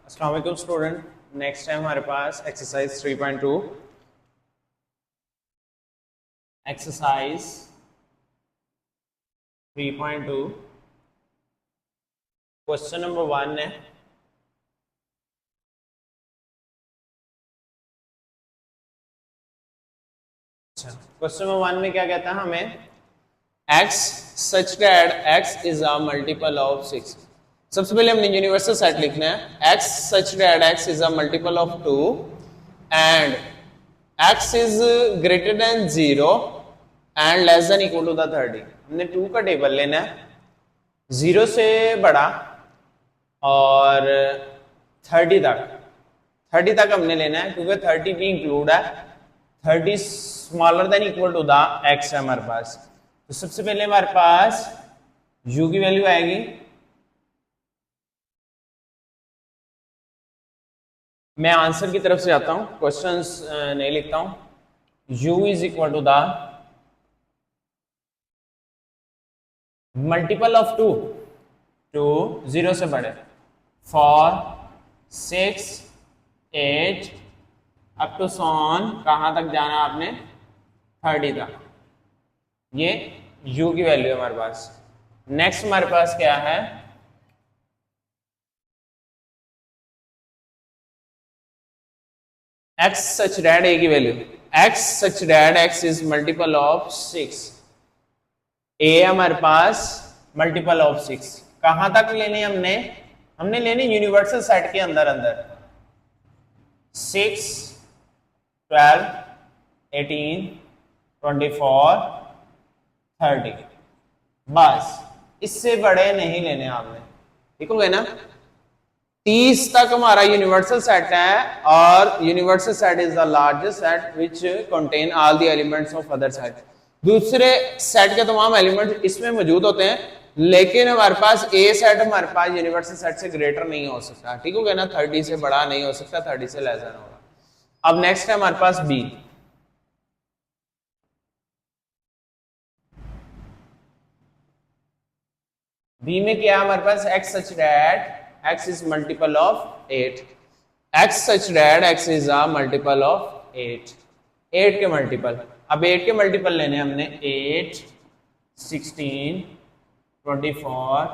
अस्सलाम वालेकुम student. Next है हमारे पास एक्सरसाइज 3.2। एक्सरसाइज 3.2 क्वेश्चन नंबर 1 है। क्वेश्चन नंबर 1 में क्या कहता है हमें, x such that x is a multiple of 6। सबसे पहले हमने यूनिवर्सल सेट लिखना है। x such that x is a multiple of 2 and x is greater than 0 and less than equal to the 30। हमने 2 का टेबल लेना है, 0 से बड़ा और 30 तक। 30 तक हमने लेना है क्योंकि 30 भी इंक्लूड है। 30 smaller than equal to the x है हमारे पास। तो सबसे पहले हमारे पास u की वैल्यू आएगी, मैं आंसर की तरफ से जाता हूं, क्वेश्चंस नहीं लिखता हूं। u is equal to the multiple of 2, 0 से बड़े, 4 6 8 अप टू सॉन, कहां तक जाना आपने, 30 तक। ये u की वैल्यू है हमारे पास। नेक्स्ट हमारे पास क्या है, x such that a की value, x such that x is multiple of 6। a हमारे पास मल्टीपल ऑफ 6। कहां तक लेने हमने लेने यूनिवर्सल सेट के अंदर अंदर 6 12 18 24 30। बस इससे बड़े नहीं लेने आपने, ठीक हो गए ना। 30 तक हमारा यूनिवर्सल सेट है और universal set is the largest set which contain all the elements of other set. दूसरे सेट के तमाम एलिमेंट्स इसमें मौजूद होते हैं, लेकिन हमारे पास ए सेट हमारे पास यूनिवर्सल सेट से ग्रेटर नहीं हो सकता, ठीक हो गया ना। 30 से बड़ा नहीं हो सकता, 30 से लेस होगा। अब नेक्स्ट है हमारे पास बी। बी में क्या है हमारे पास, x such that x is multiple of 8। x such that x is a multiple of 8। 8 के मल्टीपल, अब 8 के मल्टीपल लेने हमने 8 16 24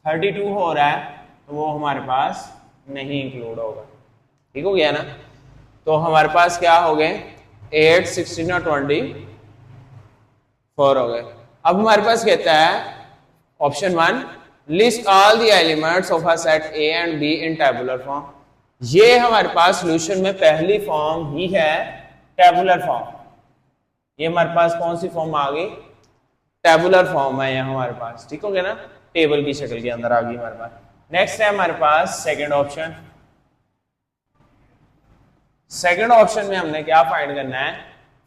32 हो रहा है, तो वो हमारे पास नहीं इंक्लूड होगा, ठीक हो गया ना। तो हमारे पास क्या हो गए, 8 16 और 24 हो गए। अब हमारे पास कहता है option 1, list all the elements of a set A and be in tabular form. ये हमारे पास सॉल्यूशन में पहली फॉर्म ही है टेबुलर फॉर्म। ये हमारे पास कौन सी फॉर्म आ गई, टेबुलर फॉर्म है ये हमारे पास, ठीक हो गया ना, टेबल की शक्ल के अंदर आ गई हमारे पास। नेक्स्ट है हमारे पास सेकंड ऑप्शन। सेकंड ऑप्शन में हमने क्या फाइंड करना है,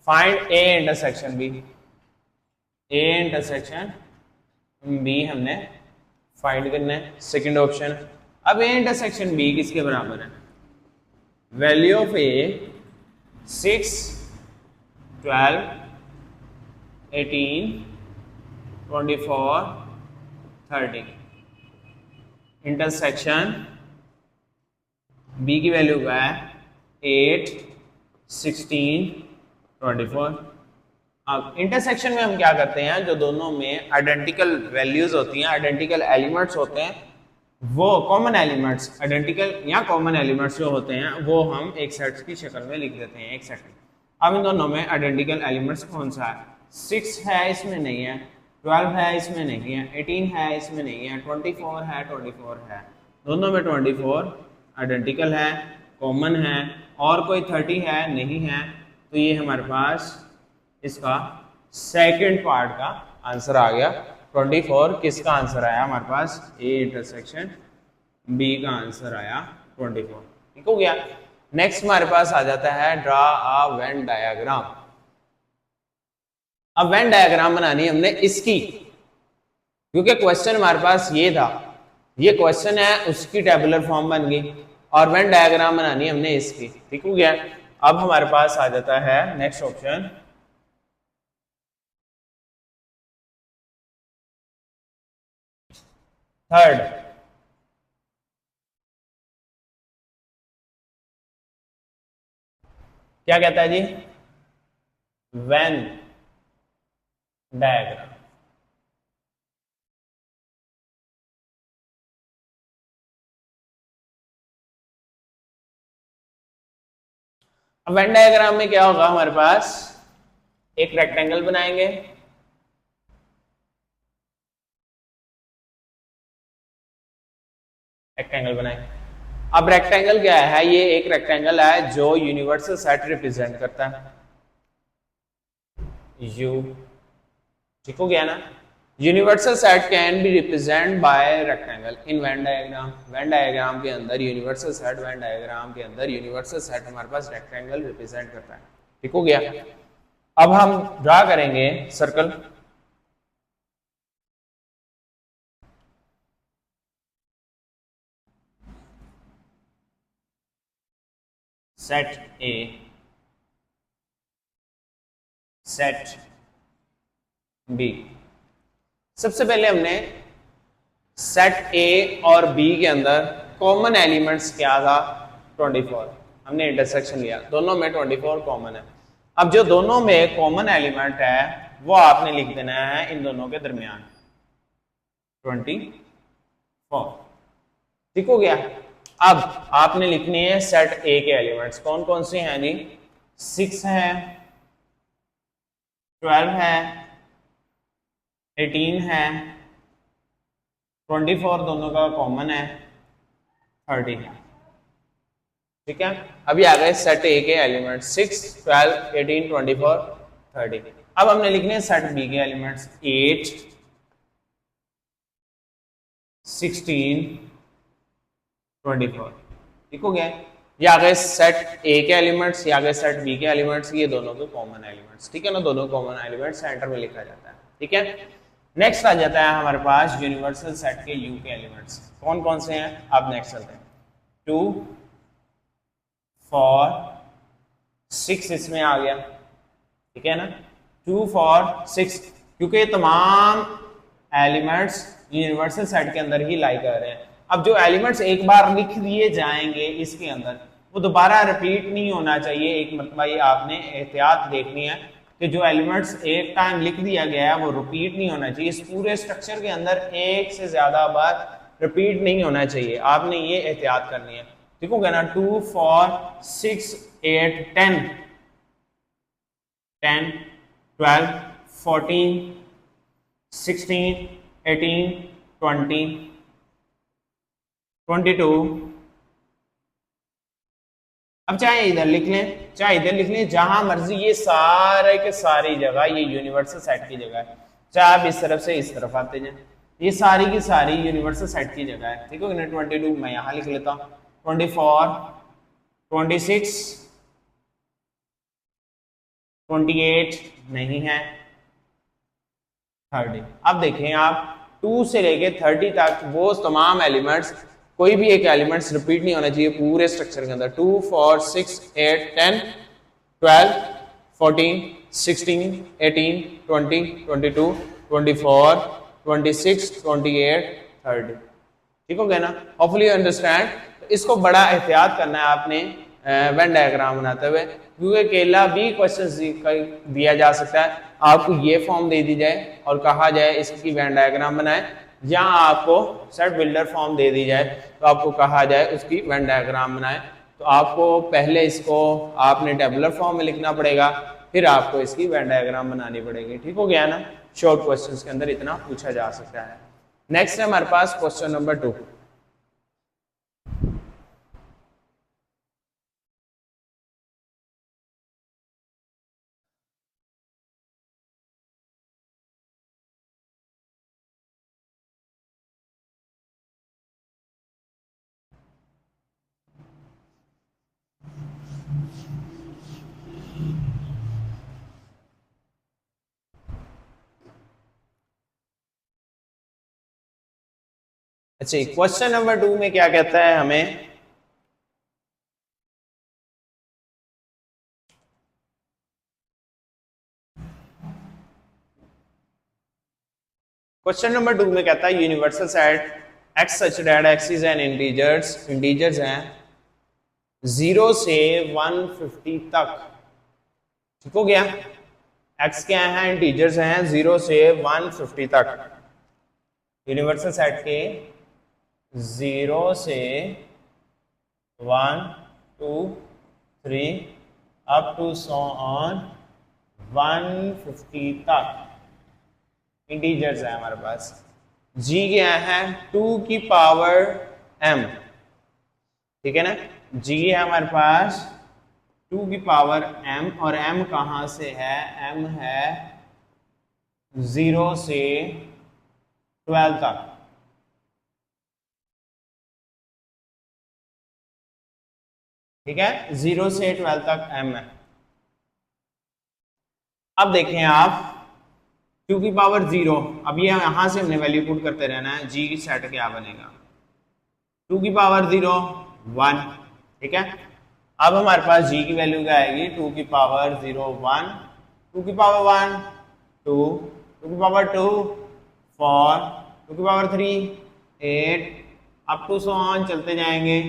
find A intersection B. A intersection B हमने फाइंड करना है, सेकंड ऑप्शन। अब ए इंटरसेक्शन बी किसके बराबर है, value of A 6 12 18 24 30। Intersection B की वैल्यू क्या है, 8 16 24। अब इंटरसेक्शन में हम क्या करते हैं, जो दोनों में आइडेंटिकल वैल्यूज होती हैं, आइडेंटिकल एलिमेंट्स होते हैं, वो कॉमन एलिमेंट्स, आइडेंटिकल या कॉमन एलिमेंट्स जो होते हैं वो हम एक सेट की शक्ल में लिख देते हैं, एक सेट में। अब इन दोनों में आइडेंटिकल एलिमेंट्स कौन सा है, 6 है इसमें नहीं है, 12 है इसमें नहीं है, 18 है इसमें नहीं है, 24 है, 24 है, दोनों में 24 आइडेंटिकल है, कॉमन है। और कोई 30 है नहीं है, तो ये हमारे पास इसका सेकंड पार्ट का आंसर आ गया। 24 किसका आंसर आया हमारे पास, ए इंटरसेक्शन बी का आंसर आया 24, ठीक हो गया। नेक्स्ट हमारे पास आ जाता है ड्रा अ वेन डायग्राम। अब वेन डायग्राम बनानी हमने इसकी, क्योंकि क्वेश्चन हमारे पास ये था, ये क्वेश्चन है, उसकी टेबुलर फॉर्म बन गई और वेन डायग्राम बनानी हमने इसकी, ठीक हो गया। अब हमारे पास आ जाता है नेक्स्ट ऑप्शन, थर्ड। क्या कहता है जी? Venn diagram. अब वेन डायग्राम में क्या होगा हमारे पास? एक रेक्टेंगल बनाएंगे, रेक्टेंगल बनाएंगे। अब रेक्टेंगल क्या है? ये एक रेक्टेंगल है जो यूनिवर्सल सेट रिप्रेजेंट करता है, यू। ठीक हो गया ना? Universal set can be represent by rectangle in Venn diagram. Venn diagram के अंदर यूनिवर्सल सेट, वेन डायग्राम के अंदर यूनिवर्सल सेट हमारे पास रेक्टेंगल रिप्रेजेंट करता है। ठीक हो गया? अब हम ड्रा करेंगे circle. Set A, set B. सबसे पहले हमने सेट ए और बी के अंदर कॉमन एलिमेंट्स क्या था? 24। हमने इंटरसेक्शन लिया, दोनों में 24 कॉमन है। अब जो दोनों में कॉमन एलिमेंट है वो आपने लिख देना है इन दोनों के दरमियान 24। ठीक हो गया? अब आपने लिखनी है सेट ए के एलिमेंट्स। कौन कौन से हैं जी? 6 है, 12 है, 18 है, 24 दोनों का कॉमन है, 30 है। ठीक है? अभी आ गए सेट ए के एलिमेंट 6, 12, 18, 24, 30। अब हमने लिखने हैं सेट बी के एलिमेंट्स 8, 16, 24। ठीक हो गया? ये आ गए सेट ए के एलिमेंट्स, ये आ गए सेट बी के एलिमेंट्स, ये दोनों के कॉमन एलिमेंट्स। ठीक है ना? दोनों कॉमन एलिमेंट्स सेंटर में लिखा जाता है। ठीक है? नेक्स्ट आ जाता है हमारे पास यूनिवर्सल सेट के यू के एलिमेंट्स। कौन कौन से हैं? अब नेक्स्ट चलते हैं। 2, 4, 6 इसमें आ गया। ठीक है ना? 2, 4, 6, क्योंकि तमाम एलिमेंट्स यूनिवर्सल सेट के अंदर ही लाई कर रहे हैं। अब जो एलिमेंट्स एक बार लिख दिए जाएंगे इसके अंदर, वो दोबारा रिपीट नहीं होना चाहिए। एक मतलब ये आपने एहतियात देखनी है कि जो एलिमेंट्स एक टाइम लिख दिया गया है वो रिपीट नहीं होना चाहिए। इस पूरे स्ट्रक्चर के अंदर एक से ज्यादा बार रिपीट नहीं होना चाहिए, आपने ये एहतियात करनी है। ठीक हो गया ना? 2, 4, 6, 8, 10, 10, 12, 14, 16, 18, 20, 22। अब चाहे इधर लिख लें चाहे इधर लिख लें, जहां मर्जी, ये सारे के सारी जगह ये यूनिवर्सल सेट की जगह है। चाहे आप इस तरफ से इस तरफ आते जाए, ये सारी की सारी यूनिवर्सल सेट की जगह है। ठीक है ना? 22 मैं यहां लिख लेता हूं, 24, 26, 28 नहीं है, 30। अब देखें आप 2 से लेके 30 तक वो तमाम एलिमेंट्स, कोई भी एक एलिमेंट्स रिपीट नहीं होना चाहिए पूरे स्ट्रक्चर के अंदर। 2, 4, 6, 8, 10, 12, 14, 16, 18, 20, 22, 24, 26, 28, 30। ठीक हो गया ना? Hopefully you understand. इसको बड़ा एहतियात करना है आपने वेन डायग्राम बनाते हुए, क्योंकि अकेला भी क्वेश्चन दिया जा सकता है। आपको ये फॉर्म दे दी जाए और कहा जाए इसकी वेन डायग्राम बनाए, या आपको सेट बिल्डर फॉर्म दे दी जाए तो आपको कहा जाए उसकी वेन डायग्राम बनाए, तो आपको पहले इसको आपने टेबुलर फॉर्म में लिखना पड़ेगा, फिर आपको इसकी वेन डायग्राम बनानी पड़ेगी। ठीक हो गया ना? शॉर्ट क्वेश्चंस के अंदर इतना पूछा जा सकता है। नेक्स्ट है हमारे पास क्वेश्चन नंबर 2। अच्छा, क्वेश्चन नंबर 2 में क्या कहता है हमें? क्वेश्चन नंबर 2 में कहता है universal set x such that x is an integers हैं 0 से 150 तक ठीक हो गया। x क्या है, इंटीजर्स हैं 0 से 150 तक। यूनिवर्सल सेट के 0 से 1 2 3 अप टू सो ऑन 150 तक इंटीजर्स है हमारे पास। g क्या है 2 की पावर m, ठीक है ना। g है हमारे पास 2 की पावर m, और m कहां से है, m है 0 से 12 तक। ठीक है, 0 से 12 तक m है। अब देखें आप 2 की पावर 0, अब ये यहां से हमने वैल्यू पुट करते रहना है। g की सेट क्या बनेगा, 2 की पावर 0 1, ठीक है। अब हमारे पास g की वैल्यू क्या आएगी, 2 की पावर 0 1, 2 की पावर 1 2, 2 की पावर 2 4, 2 की power 3 8, up to so on चलते जाएंगे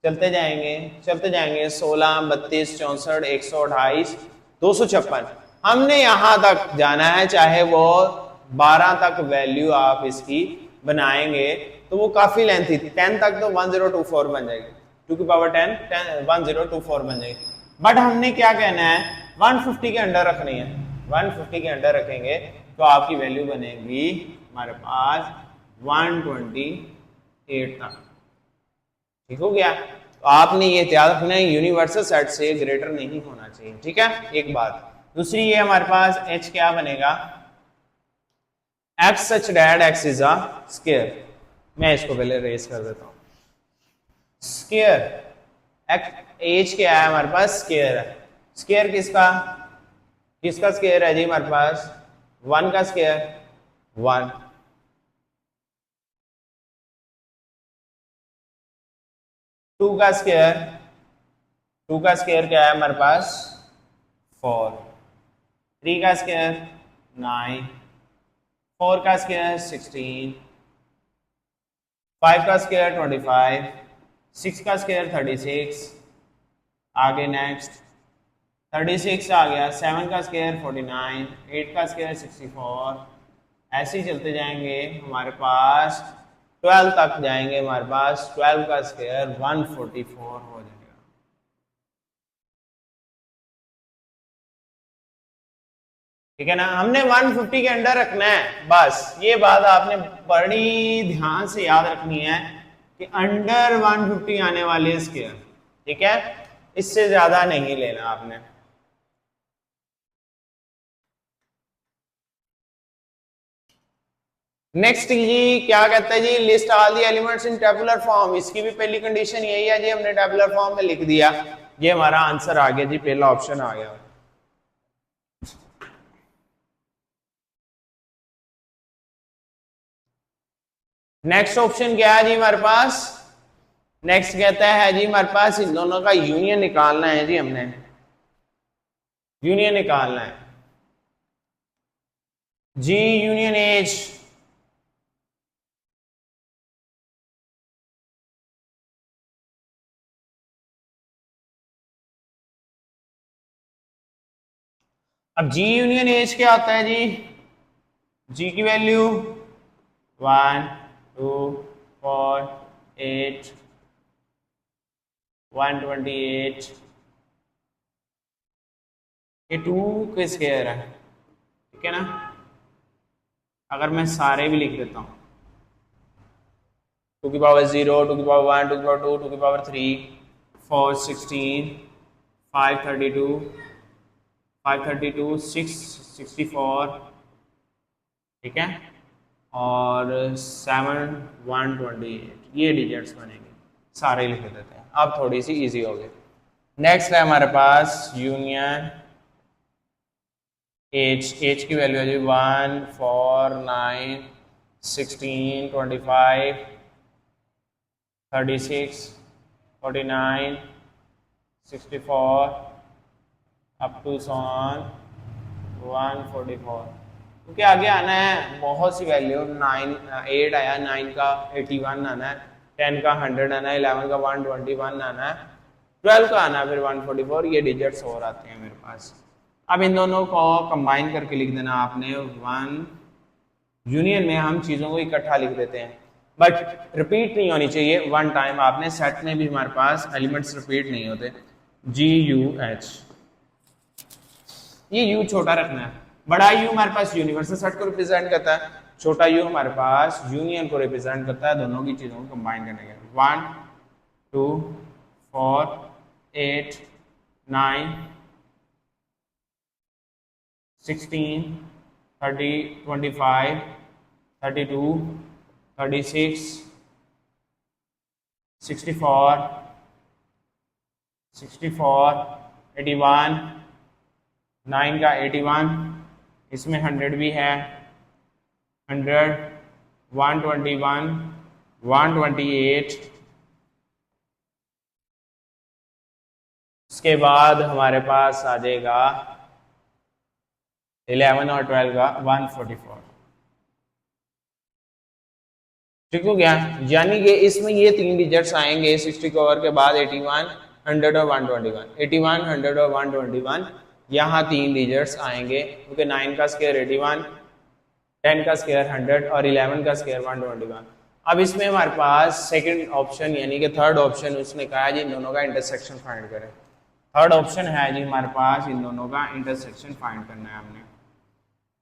चलते जाएंगे चलते जाएंगे 16 32 64 128 256। हमने यहां तक जाना है, चाहे वो 12 तक वैल्यू आप इसकी बनाएंगे तो वो काफी लेंथी थी। 10 तक तो 1024 बन जाएगी, 2 की पावर 10 1024 बन जाएगी। बट हमने क्या कहना है, 150 के अंडर रखनी है। 150 के अंडर रखेंगे तो आपकी वैल्यू बनेगी हमारे पास 128 तक। ठीक हो गया। तो आपने ये ध्यान रखना है, यूनिवर्सल सेट से ग्रेटर नहीं होना चाहिए। ठीक है, एक बात। दूसरी ये हमारे पास h क्या बनेगा, x such that x is a square. मैं इसको पहले रेस कर देता हूं। स्क्वायर h क्या है हमारे पास, स्क्वायर है। स्क्वायर किसका किसका स्क्वायर है जी, हमारे पास 1 का स्क्वायर 1, 2 का स्क्वायर, 2 का स्क्वायर क्या है हमारे पास 4, 3 का स्क्वायर 9, 4 का स्क्वायर 16, 5 का स्क्वायर 25, 6 का स्क्वायर 36, आगे नेक्स्ट 36 आ गया, 7 का स्क्वायर 49, 8 का स्क्वायर 64, ऐसे ही चलते जाएंगे हमारे पास 12 तक जाएंगे। हमारे पास 12 का स्क्वायर 144 हो जाएगा। ठीक है ना, हमने 150 के अंडर रखना है, बस ये बात आपने बड़ी ध्यान से याद रखनी है कि अंडर 150 आने वाले स्क्वायर। ठीक है, इससे ज्यादा नहीं लेना आपने। नेक्स्ट जी क्या कहता है जी, list all the elements in tabular form. इसकी भी पहली कंडीशन यही है जी, हमने टेबुलर फॉर्म में लिख दिया, ये हमारा आंसर आ गया जी, पहला ऑप्शन आ गया। नेक्स्ट ऑप्शन क्या है जी हमारे पास, नेक्स्ट कहता है जी हमारे पास इन दोनों का यूनियन निकालना है जी, हमने यूनियन निकालना है। जी यूनियन एज, अब जी यूनियन एज क्या होता है जी, जी की वैल्यू 1 2 4 8 128, ये 2 के स्क्वायर है। ठीक है ना, अगर मैं सारे भी लिख देता हूं, 2 की पावर 0, 2 की पावर 1, 2 की पावर 2, 2 की पावर 3 4 16 5 32 5 32 6 64, ठीक है, और 7 128, ये डिजिट्स बनेंगे। सारे लिख देते हैं, अब थोड़ी सी इजी हो गई। नेक्स्ट है हमारे पास यूनियन एज की वैल्यू है जी 1 4 9 16 25 36 49 64 अप टू 144, क्योंकि आगे आना है बहुत सी वैल्यू। 9 8 आया, 9 का 81 आना है, 10 का 100 आना है, 11 का 121 आना है, 12 का आना है फिर 144, ये डिजिट्स और आते हैं मेरे पास। अब इन दोनों को कंबाइन करके लिख देना आपने वन यूनियन में हम चीजों को इकट्ठा लिख देते हैं, बट रिपीट नहीं होनी चाहिए वन टाइम। आपने सेट में भी हमारे पास एलिमेंट्स रिपीट नहीं होते। GUH, ये U छोटा रखना है, बड़ा U हमारे पास यूनिवर्सल सेट को रिप्रेजेंट करता है, छोटा U हमारे पास यूनियन को रिप्रेजेंट करता है, दोनों की चीजों को कंबाइन करने के। 1 2 4 8 9 16 30 25 32 36 64 64 81 9 का 81, इसमें 100 भी है, 100 121 128, इसके बाद हमारे पास आ जाएगा 11 और 12 का 144। ठीक हो गया, यानी कि इसमें ये 3 डिजिट्स आएंगे 60 कवर के बाद 81 100 और 121, 81 100 और 121, यहाँ 3 डिजिट्स आएंगे क्योंकि 9 का स्क्वायर 81, 10 का स्क्वायर 100 और 11 का स्क्वायर 121। अब इसमें हमारे पास सेकंड ऑप्शन यानी कि थर्ड ऑप्शन उसने कहा जी इन दोनों का इंटरसेक्शन फाइंड करें। थर्ड ऑप्शन है जी हमारे पास इन दोनों का इंटरसेक्शन फाइंड करना है हमने।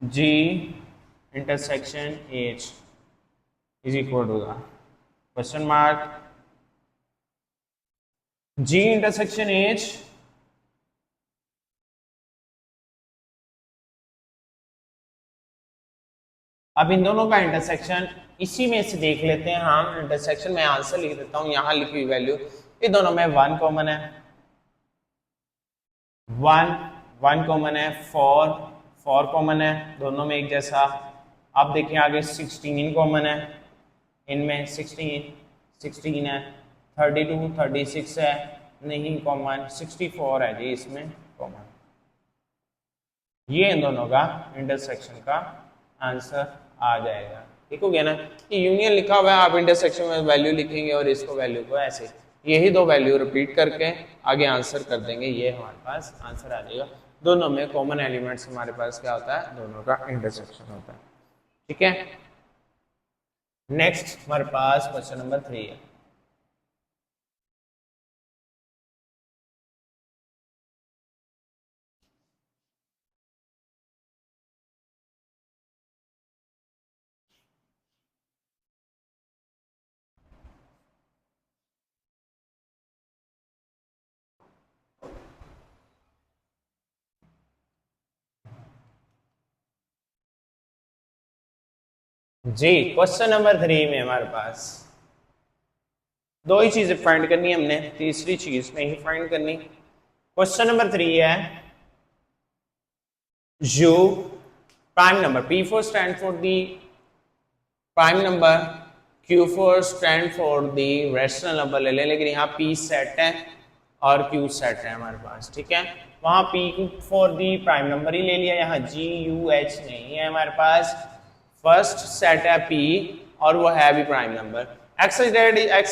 G intersection H is equal to the question mark G intersection H अब इन दोनों का इंटरसेक्शन इसी में से देख लेते हैं हम। इंटरसेक्शन में आंसर लिख देता हूं, यहां लिखी हुई वैल्यू, ये दोनों में 1 कॉमन है, 1 कॉमन है, 4 कॉमन है, दोनों में एक जैसा। अब देखिए आगे 16 कॉमन है, इनमें 16 है, 32 36 है, नहीं कॉमन, 64 है जी इसमें कॉमन। ये इन दोनों का इंटरसेक्शन का आंसर आ जाएगा। ठीक हो गया ना, ये यूनियन लिखा हुआ है, आप इंटरसेक्शन में वैल्यू लिखेंगे और इसको वैल्यू को ऐसे यही दो वैल्यू रिपीट करके आगे आंसर कर देंगे, ये हमारे पास आंसर आ जाएगा। दोनों में कॉमन एलिमेंट्स हमारे पास क्या होता है, दोनों का इंटरसेक्शन होता है। ठीक है, नेक्स्ट हमारे पास क्वेश्चन नंबर 3 है। जी क्वेश्चन नंबर 3 में हमारे पास दो ही चीजें फाइंड करनी है हमने, तीसरी चीज नहीं फाइंड करनी। क्वेश्चन नंबर 3 है U prime number, P4 stand for the prime number, Q4 stand for the rational number ले लें, लेकिन यहाँ P सेट है और Q सेट है हमारे पास। ठीक है, वहां P for the prime number ही ले लिया, यहाँ GUH नहीं है हमारे पास। फर्स्ट सेट है P और वो है भी prime number. X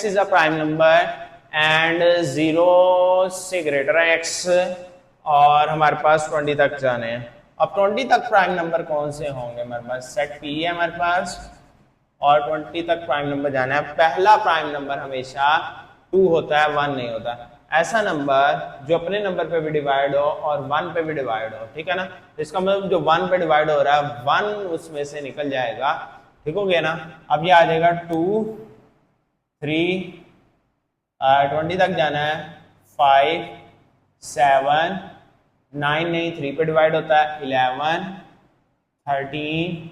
is a prime number and 0 से ग्रेटर है X और हमारे पास 20 तक जाने हैं। अब 20 तक प्राइम नंबर कौन से होंगे हमारे पास, सेट P है हमारे पास और 20 तक प्राइम नंबर जाना है। पहला प्राइम नंबर हमेशा 2 होता है, 1 नहीं होता। ऐसा नंबर जो अपने नंबर पे भी डिवाइड हो और 1 पे भी डिवाइड हो, ठीक है ना, तो इसका मतलब जो 1 पे डिवाइड हो रहा है 1 उसमें से निकल जाएगा। ठीक हो गया ना, अब ये आ जाएगा 2 3 20 तक जाना है, 5 7 9 नहीं 3 पे डिवाइड होता है, 11 13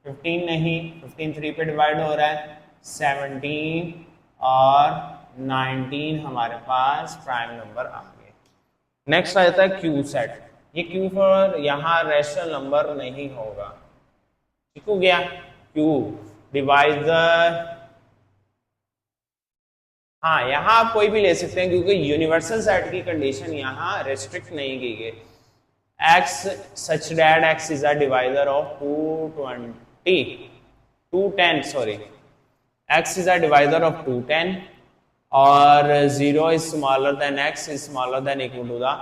15 नहीं 15 3 पे डिवाइड हो रहा है, 17 और 19 हमारे पास प्राइम नंबर आ गए। नेक्स्ट आ जाता है Q सेट। ये Q पर यहाँ रैशनल नंबर नहीं होगा। ठीक हो गया, Q डिवाइजर, हाँ यहाँ आप कोई भी ले सकते हैं क्योंकि यूनिवर्सल सेट की कंडीशन यहाँ रेस्ट्रिक्ट नहीं की गई। X such that X is a divisor of 210 sorry, X is a divisor of 210 और 0 is smaller than X is smaller than equal to the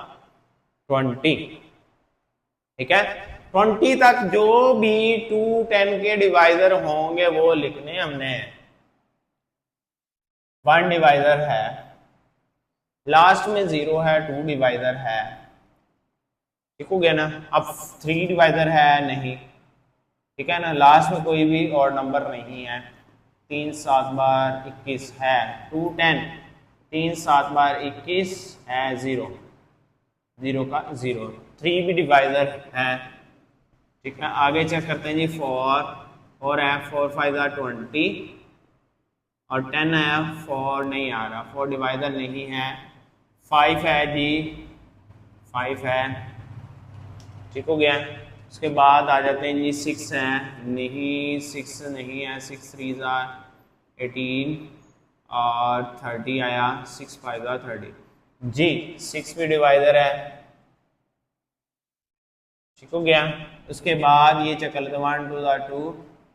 20। ठीक है। 20 तक जो भी 2 10 के डिवाइजर होंगे वो लिखने हमने। 1 डिवाइजर है, लास्ट में 0 है, 2 डिवाइजर है, ठीक हो गया ना। अब 3 डिवाइजर है नहीं, ठीक है ना, लास्ट में कोई भी और नंबर नहीं है। 3 7 बार 21 है, 2 10, 3 7 बार 21 है, 0 0 का 0, 3 भी डिवाइजर है, ठीक है। आगे चेक करते हैं जी, 4 है, 4 5 20 और 10 है, 4 नहीं आ रहा, 4 डिवाइजर नहीं है। 5 है जी, 5 है, ठीक हो गया। उसके बाद आ जाते हैं जी 6 है, नहीं 6 नहीं है, 6 3 18 और 30 आया, 6 5 30 जी, 6 भी डिवाइजर है, ठीक हो गया। उसके बाद ये चेक कर लेते हैं, 1 2 2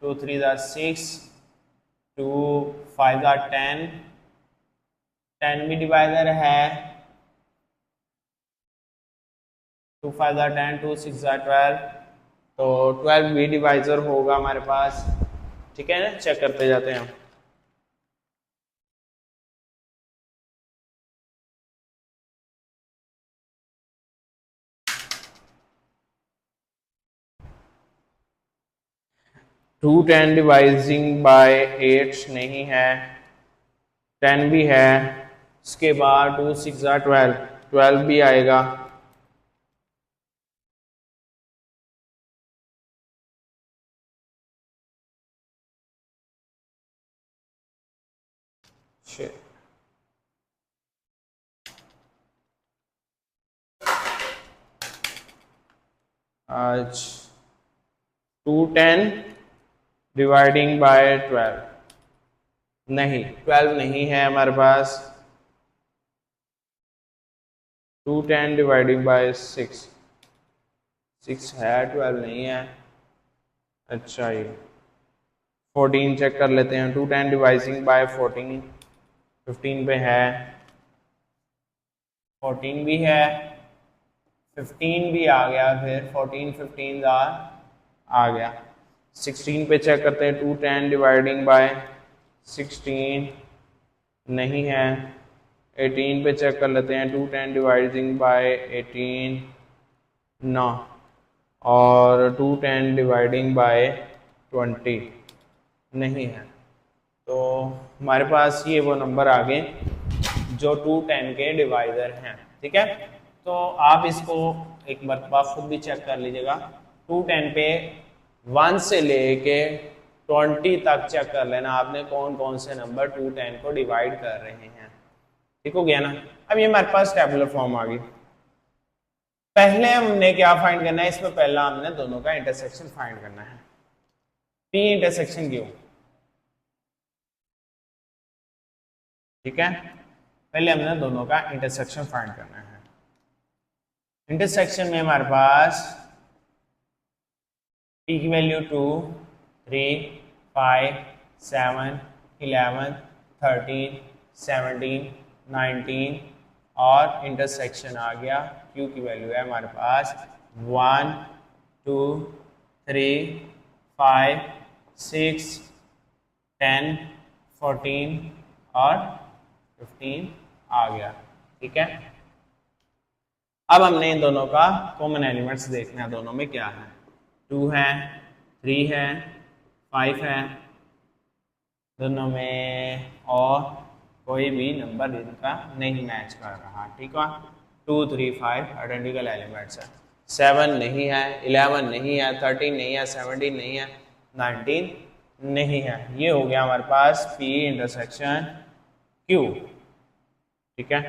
2 3 6 2 5 10, 10 भी डिवाइजर है, 2 5 10 2 6 12, तो 12 भी डिवाइजर होगा हमारे पास, ठीक है ना। चेक करते जाते हैं हम। 2 10 डिवाइजिंग बाय 8 नहीं है, 10 भी है। उसके बाद 2 6 12, 12 भी आएगा, आज 2 10 डिवाइडिंग बाय 12 नहीं, 12 नहीं है हमारे पास। 2 10 डिवाइडिंग बाय 6 6 है, 12 नहीं है। अच्छा, ये 14 चेक कर लेते हैं, 2 10 डिवाइडिंग बाय 14 15 पे है, 14 भी है, 15 भी आ गया, फिर 14 15 आ गया। 16 पे चेक करते हैं, 2 10 डिवाइडिंग बाय 16 नहीं है। 18 पे चेक कर लेते हैं, 2 10 डिवाइडिंग बाय 18 नो, और 2 10 डिवाइडिंग बाय 20 नहीं है। तो हमारे पास ये वो नंबर आ गए जो 2 10 के डिवाइजर हैं, ठीक है। तो आप इसको एक मरतबा खुद भी चेक कर लीजिएगा, 2 10 पे 1 से लेके 20 तक चेक कर लेना आपने कौन कौन से नंबर 2 10 को डिवाइड कर रहे हैं, ठीक हो गया ना। अब ये हमारे पास टेबुलर फॉर्म आ गई। पहले हमने क्या फाइंड करना है, इसमें पहला हमने दोनों का इंटरसेक्शन फाइंड करना है, पी इंटरसेक्शन क्यू, ठीक है। पहले हमने दोनों का इंटरसेक्शन फाइंड करना है। इंटरसेक्शन में हमारे पास p की वैल्यू 2 3 5 7 11 13 17 19 और इंटरसेक्शन आ गया q की वैल्यू है हमारे पास 1 2 3 5 6 10 14 और 15 आ गया, ठीक है। अब हमने इन दोनों का कॉमन एलिमेंट्स देखना है, दोनों में क्या है। 2 है, 3 है, 5 है, दोनों में और कोई भी नंबर इनका नहीं मैच कर रहा, ठीक है। 2 3 5 आइडेंटिकल एलिमेंट्स है। 7 नहीं है, 11 नहीं है, 13 नहीं है, 17 नहीं है, 19 नहीं है। ये हो गया हमारे पास P इंटरसेक्शन Q, ठीक है।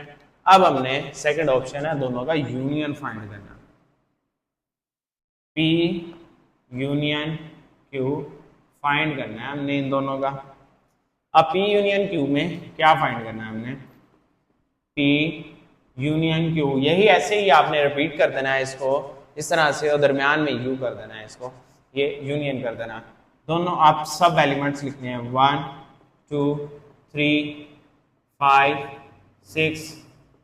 अब हमने सेकंड ऑप्शन है दोनों का यूनियन फाइंड करना, P यूनियन Q फाइंड करना है हमने इन दोनों का। अब P यूनियन Q में क्या फाइंड करना है हमने, P यूनियन Q, यही ऐसे ही आपने रिपीट कर देना है इसको इस तरह से, और दरमियान में U कर देना है इसको, ये यूनियन कर देना। दोनों आप सब एलिमेंट्स लिखने हैं, 1 2 3 5 6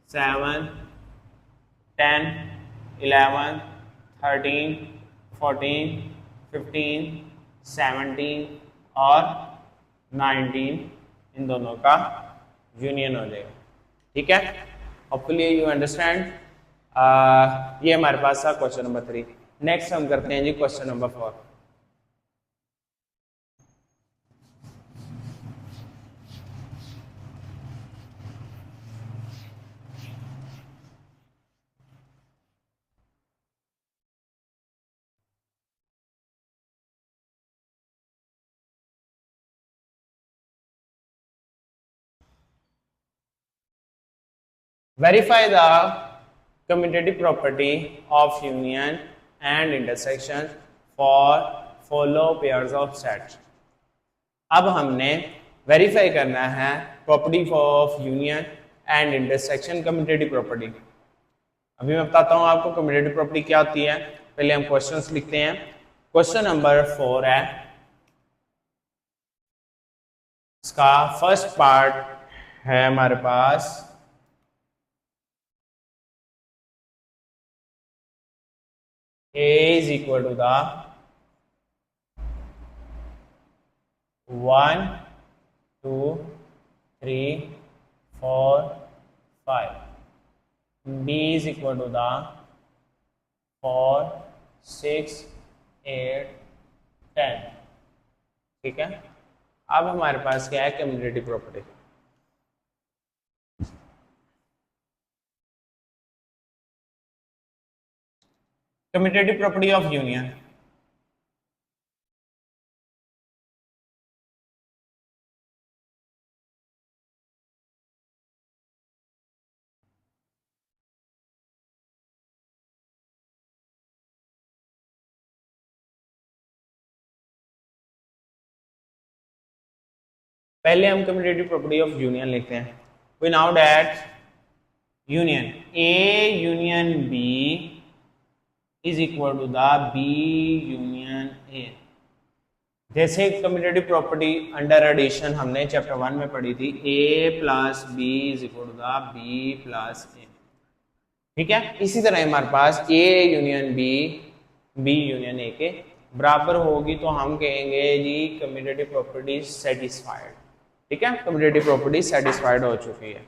7 10 11 13, 14, 15, 17 और 19 इन दोनों का यूनियन हो जाएगा। ठीक है, होपफुली यू अंडरस्टैंड। ये हमारे पास था क्वेश्चन नंबर 3। नेक्स्ट हम करते हैं जी question number 4। Verify the commutative property of union and intersection for follow pairs of sets। अब हमने वेरीफाई करना है property of union and intersection commutative property. अभी मैं बताता हूं आपको कम्यूटेटिव प्रॉपर्टी क्या होती है। पहले हम क्वेश्चंस लिखते हैं। क्वेश्चन नंबर 4 है, इसका फर्स्ट पार्ट है हमारे पास A is equal to the 1, 2, 3, 4, 5. B is equal to the 4, 6, 8, 10। ठीक है, अब हमारे पास क्या है commutative property. Commutative property of union, पहले हम कम्यूटेटिव प्रॉपर्टी ऑफ यूनियन लिखते हैं। We know that union A union B is equal to the B union A। जैसे कम्यूटेटिव प्रॉपर्टी अंडर एडिशन हमने चैप्टर 1 में पढ़ी थी, A plus B is equal to the B plus A। ठीक है, इसी तरह हमारे पास A union B, B union A के बराबर होगी तो हम कहेंगे जी कम्यूटेटिव प्रॉपर्टी सेटिस्फाइड। ठीक है, कम्यूटेटिव प्रॉपर्टी सेटिस्फाइड हो चुकी है।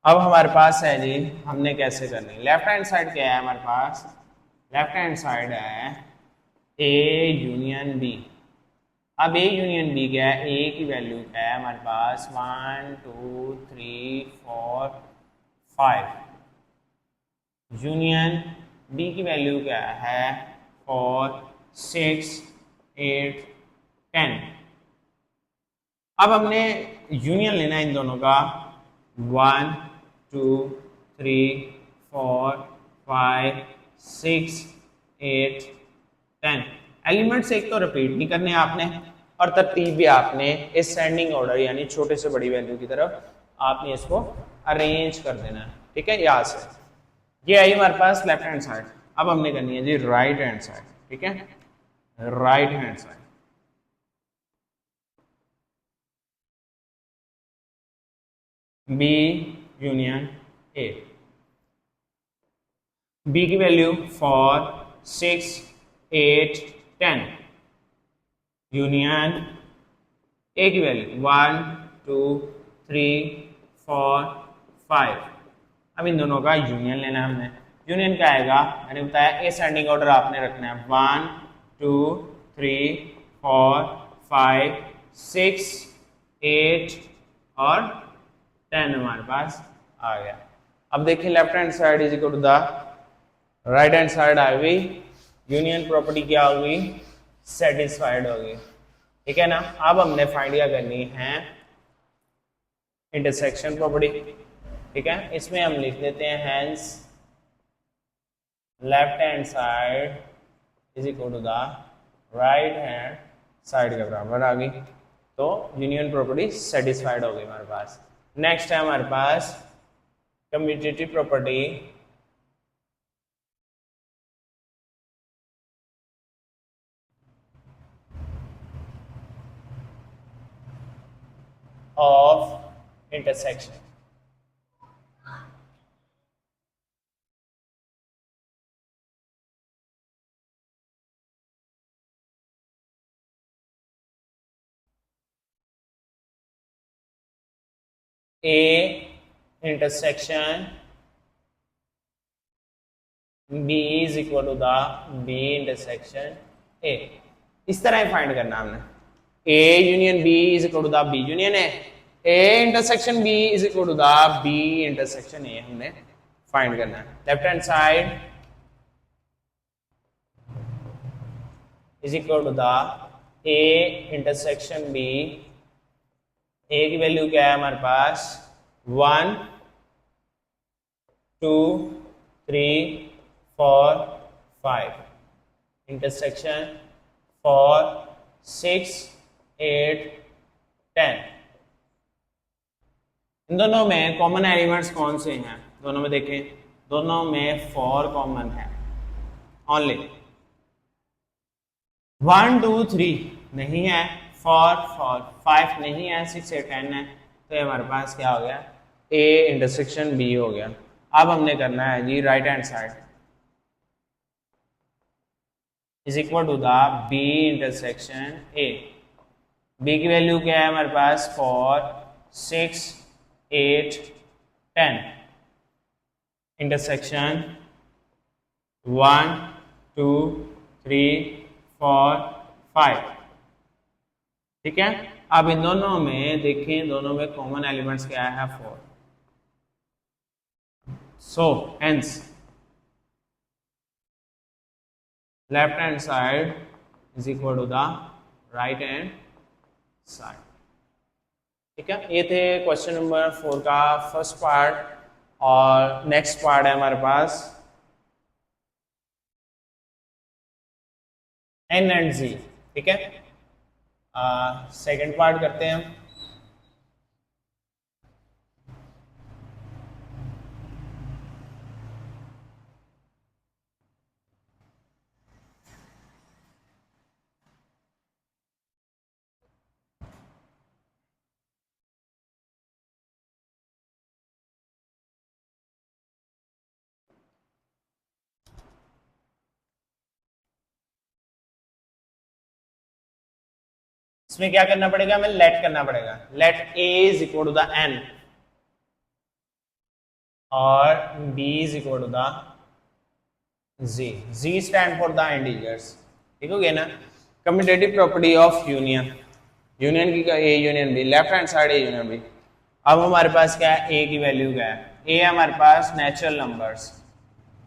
अब हमारे पास है जी, हमने कैसे करनी है। लेफ्ट हैंड साइड क्या है हमारे पास, लेफ्ट हैंड साइड है A यूनियन B। अब A यूनियन B क्या है, A की वैल्यू क्या है हमारे पास 1, 2, 3, 4, 5। यूनियन B की वैल्यू क्या है 4, 6, 8, 10। अब हमने यूनियन लेना है इन दोनों का 1, 2, 3, 4, 5, 6, 8, 10। एलिमेंट्स एक तो रिपीट नहीं करने आपने और तरतीब भी आपने असेंडिंग ऑर्डर यानी छोटे से बड़ी वैल्यू की तरफ आपने इसको अरेंज कर देना है। ठीक है, यहां से ये आई हमारे पास लेफ्ट हैंड साइड। अब हमने करनी है जी राइट हैंड साइड। ठीक है, right hand side B union A। B की वैल्यू 4, 6, 8, 10। यूनियन A की वैल्यू 1, 2, 3, 4, 5। अब इन दोनों का यूनियन लेना है हमने। यूनियन क्या आएगा, मैंने बताया असेंडिंग ऑर्डर आपने रखना है 1, 2, 3, 4, 5, 6, 8 और 10 हमारे पास आ गया। अब देखिए left hand side is equal to the right hand side आ गई। यूनियन प्रॉपर्टी क्या होगी, सेटिस्फाइड होगी। ठीक है ना। अब हमने फाइंड क्या करनी है इंटरसेक्शन प्रॉपर्टी। ठीक है, इसमें हम लिख देते हैं hence left hand side is equal to the right hand side के बराबर आ गई, तो यूनियन प्रॉपर्टी सेटिस्फाइड हो गई हमारे पास। नेक्स्ट है हमारे पास commutative property of intersection. A intersection B is equal to the B intersection A, इस तरह ही फाइंड करना हमने। A union B is equal to the B union A, A intersection B is equal to the B intersection A हमने find करना है। Left hand side is equal to the A intersection B, A की value क्या है हमारे पास 1 2 3 4 5, intersection 4 6 8 10। इन दोनों में common elements कौन से हैं? दोनों में देखें, दोनों में 4 कॉमन है ओनली। 1 2 3 नहीं है, 4 4 5 नहीं है, 6 8 10 है, तो ये हमारे पास क्या हो गया? A इंटरसेक्शन B हो गया। अब हमने करना है जी right hand side is equal to the B intersection A। B की वैल्यू क्या है हमारे पास 4 6 8 10, इंटरसेक्शन 1 2 3 4 5, ठीक है। अब इन दोनों में देखें, दोनों में कॉमन एलिमेंट्स क्या है 4, so hence left hand side is equal to the right hand side, ठीक है। ये थे क्वेश्चन नंबर 4 का फर्स्ट पार्ट, और नेक्स्ट पार्ट है हमारे पास N एंड Z, ठीक है। सेकंड पार्ट करते हैं हम। इसमें क्या करना पड़ेगा? हमें लेट करना पड़ेगा। Let A is equal to the N और B is equal to the Z। Z stand for the integers, ठीक हो गया ना। Commutative property of union, union की A union B, left hand side A union B। अब हमारे पास क्या है? A की वैल्यू क्या है? A हमारे पास नेचुरल नंबर्स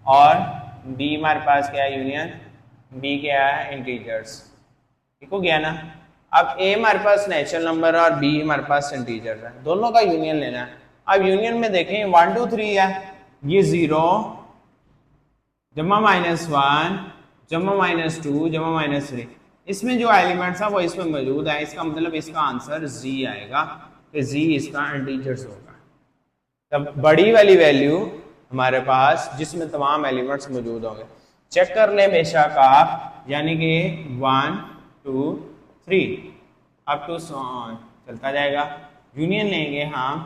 और B हमारे पास क्या है? यूनियन B क्या है? इंटीजर्स, ठीक हो गया ना। अब A हमारे पास नेचुरल नंबर और B हमारे पास इंटीजर है, दोनों का यूनियन लेना है। अब यूनियन में देखें 1 2 3 है, ये 0 जमा -1 जमा -2 जमा -3, इसमें जो एलिमेंट्स है वो इसमें मौजूद है। इसका मतलब इसका आंसर Z आएगा, कि Z इसका इंटीजर्स होगा। तब बड़ी वाली वैल्यू हमारे पास जिसमें तमाम एलिमेंट्स मौजूद होंगे, चेक कर लें बेशक आप, यानी कि 1 2 3 अप टू सो ऑन चलता जाएगा। यूनियन लेंगे हम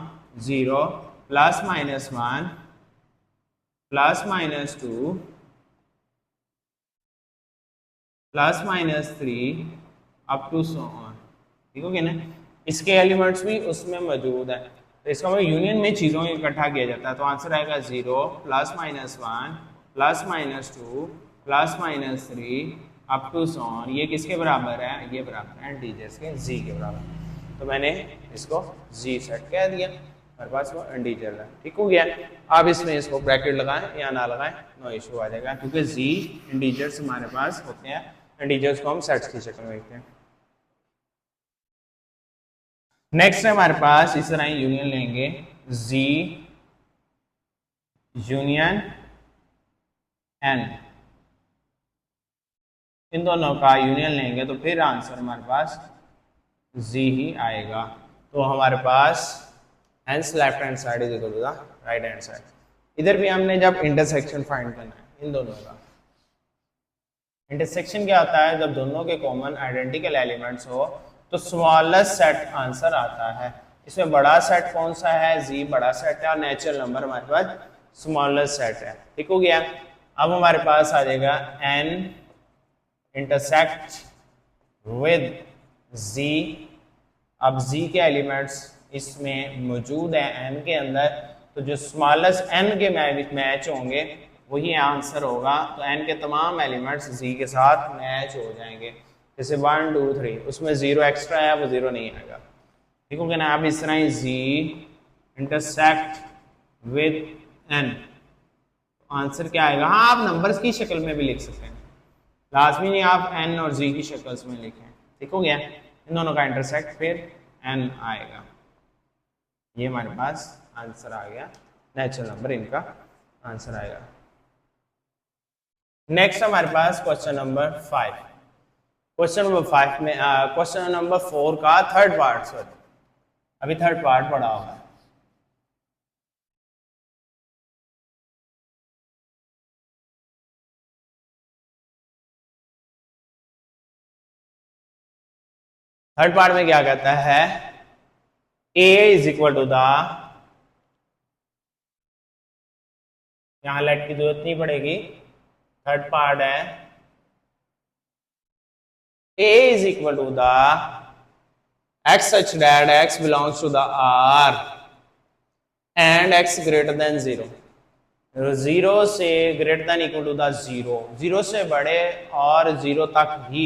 0 plus -1 plus -2 plus -3 up to so on, ठीक हो गया ना। इसके एलिमेंट्स भी उसमें मौजूद है, तो इसका मतलब यूनियन में चीज़ों को इकट्ठा किया जाता है। तो आंसर आएगा 0 plus -1 plus -2 plus -3 up to so on. ये किसके बराबर है? ये बराबर है इंटीजर्स के, Z के बराबर। तो मैंने इसको Z सेट कह दिया, हमारे पास वो इंटीजर है, ठीक हो गया। अब इसमें इसको ब्रैकेट लगाएं या ना लगाएं, नो इशू आ जाएगा, क्योंकि Z इंटीजर्स हमारे पास होते हैं। इंटीजर्स को हम सेट्स की शक्ल में लिखते हैं। नेक्स्ट है हमारे पास इस तरह यूनियन लेंगे Z यूनियन N, इन दोनों का यूनियन लेंगे तो फिर आंसर हमारे पास Z ही आएगा। तो हमारे पास hence left hand side is equal to the right hand side. इधर भी हमने जब इंटरसेक्शन फाइंड करना है इन दोनों का, इंटरसेक्शन क्या होता है? जब दोनों के कॉमन आइडेंटिकल एलिमेंट्स हो तो स्मॉलेस्ट सेट आंसर आता है। इसमें बड़ा सेट कौन सा है? Z बड़ा सेट है और नेचुरल नंबर हमारे पास स्मॉलेस्ट सेट है, ठीक हो गया। अब हमारे पास आ जाएगा N इंटरसेक्ट विद Z। अब Z के एलिमेंट्स इसमें मौजूद है n के अंदर, तो जो स्मॉलेस्ट n के मैच होंगे वही आंसर होगा। तो n के तमाम एलिमेंट्स z के साथ मैच हो जाएंगे। जैसे 1 2 3 उसमें 0 एक्स्ट्रा है, वो 0 नहीं आएगा। ठीक हो गया ना। अब इस तरह ही z intersect with n, answer क्या आएगा? हाँ, आप नंबर्स की शक्ल में भी लिख सकते हैं, लाजमी नहीं आप n और z की शक्ल में लिखें। ठीक हो गया। इन दोनों का इंटरसेक्ट फिर n आएगा। ये हमारे पास आंसर आ गया, नेचुरल नंबर इनका आंसर आएगा। नेक्स्ट हमारे पास क्वेश्चन नंबर 5। क्वेश्चन नंबर 5 में क्वेश्चन नंबर 4 का थर्ड पार्ट, सॉरी अभी थर्ड पार्ट पढ़ा होगा। थर्ड पार्ट में क्या कहता है? a is equal to the, यहां लेट की जरूरत नहीं पड़ेगी, थर्ड पार्ट है a is equal to the x such that x belongs to the R and x greater than 0, 0 से greater than equal to the 0, 0 से बड़े और 0 तक ही,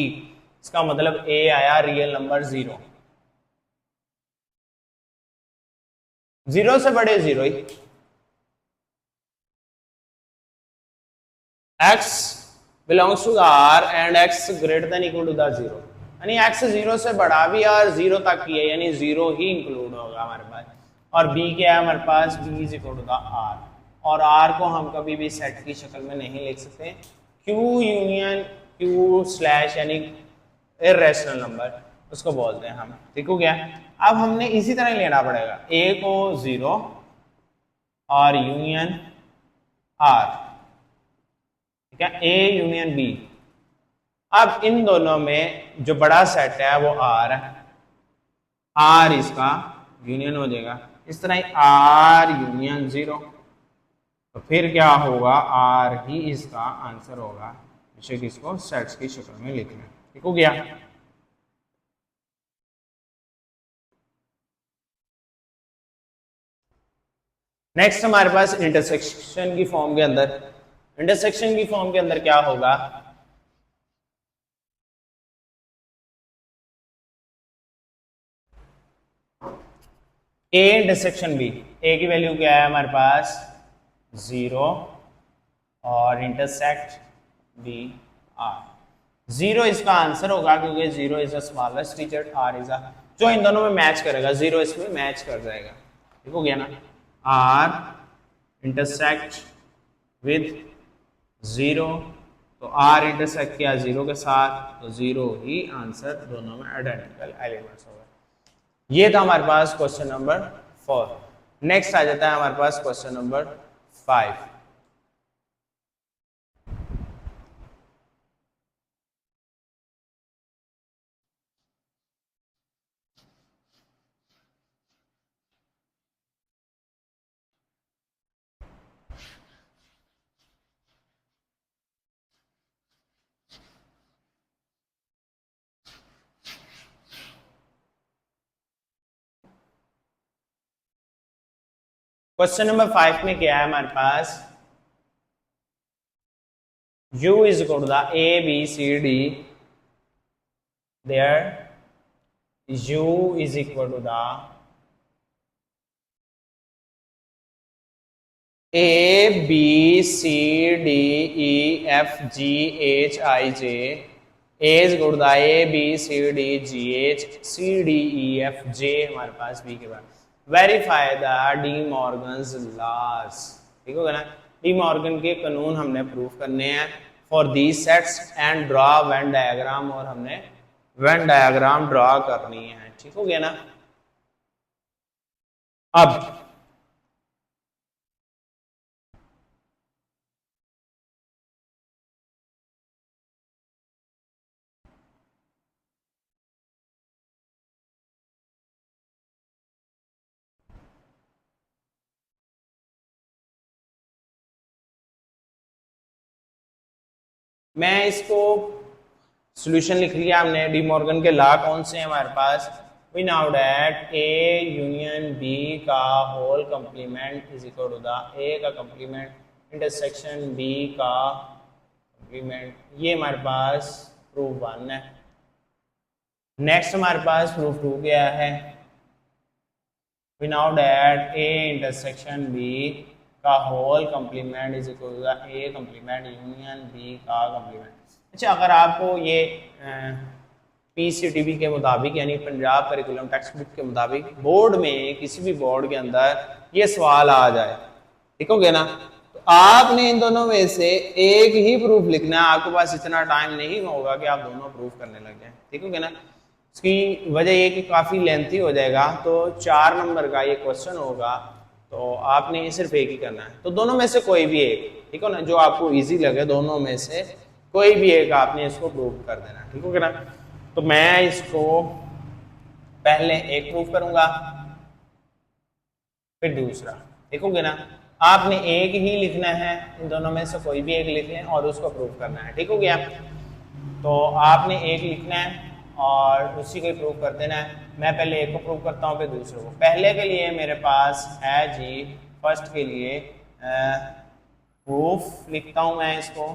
इसका मतलब a आया रियल नंबर 0, 0 से बड़े 0 ही, x belongs to the R and x greater than equal to the 0, यानी x 0 से बड़ा भी और 0 तक ही है, यानी 0 ही इंक्लूड होगा हमारे पास। और b क्या है हमारे पास? b is equal to the r, और r को हम कभी भी सेट की शक्ल में नहीं लिख सकते, q यूनियन q स्लैश यानी इर्रेशनल नंबर उसको बोलते हैं हम। ठीक हो गया। अब हमने इसी तरह लेना पड़ेगा, a को 0 और यूनियन r, ठीक है, A यूनियन B। अब इन दोनों में जो बड़ा सेट है वो R है, R इसका यूनियन हो जाएगा, इस तरह ही R यूनियन 0, तो फिर क्या होगा? R ही इसका आंसर होगा, बेशक इसको सेट्स की शक्ल में लिखना। ठीक हो गया। नेक्स्ट हमारे पास इंटरसेक्शन की फॉर्म के अंदर, इंटरसेक्शन की फॉर्म के अंदर क्या होगा? a इंटरसेक्शन b, a की वैल्यू क्या है हमारे पास? 0 और इंटरसेक्ट b r, 0 इसका आंसर होगा क्योंकि 0 is the smallest digit, r is the, जो इन दोनों में मैच करेगा 0 इसमें मैच कर जाएगा। ठीक हो गया ना। r इंटरसेक्ट विद 0, तो r इंटरसेक्ट किया 0 के साथ, तो 0 ही आंसर, दोनों में आइडेंटिकल एलिमेंट्स होगा। ये था हमारे पास क्वेश्चन नंबर 4। नेक्स्ट आ जाता है हमारे पास क्वेश्चन नंबर 5। क्वेश्चन नंबर 5 में क्या है हमारे पास? u is equal to the a b c d, there u is equal to the a b c d e f g h i j, a is equal to the a b c d g h c d e f j, हमारे पास b के बाद verify the De Morgan's laws. ठीक होगा ना। De Morgan के कानून हमने प्रूफ करने हैं for these sets and draw Venn diagram, और हमने वेन डायग्राम ड्रॉ करनी है। ठीक हो गया ना। अब मैं इसको सॉल्यूशन लिख लिया हमने। डी मॉर्गन के लॉ कौन से हैं हमारे पास? We know that A union B का whole complement is equal to the A का कंप्लीमेंट इंटरसेक्शन बी का कंप्लीमेंट। ये हमारे पास प्रूफ 1 है। नेक्स्ट हमारे पास प्रूफ 2 क्या है? We know that A intersection B का whole complement is equal to the A complement union B का कंप्लीमेंट। अच्छा, अगर आपको ये पीसीटीबी के मुताबिक यानी पंजाब करिकुलम टेक्स्ट बुक के मुताबिक बोर्ड में किसी भी बोर्ड के अंदर ये सवाल आ जाए, ठीक हो गया ना, तो आपने इन दोनों में से एक ही प्रूफ लिखना है। आपके पास इतना टाइम नहीं होगा कि आप दोनों प्रूफ करने लग जाए, ठीक हो गया ना। इसकी वजह ये कि काफ़ी लेंथी हो जाएगा, तो 4 नंबर का ये क्वेश्चन होगा, तो आपने सिर्फ एक ही करना है। तो दोनों में से कोई भी एक, ठीक है ना, जो आपको इजी लगे दोनों में से कोई भी एक आपने इसको प्रूव कर देना, ठीक हो गया ना। तो मैं इसको पहले एक प्रूफ करूंगा फिर दूसरा, ठीक हो गया ना। आपने एक ही लिखना है, इन दोनों में से कोई भी एक लिख लें और उसको प्रूफ करना है, ठीक हो गया। तो आपने एक लिखना है और उसी को प्रूव कर देना है। मैं पहले एक को प्रूव करता हूँ फिर दूसरे को। पहले के लिए मेरे पास है जी, फर्स्ट के लिए प्रूफ लिखता हूँ मैं इसको।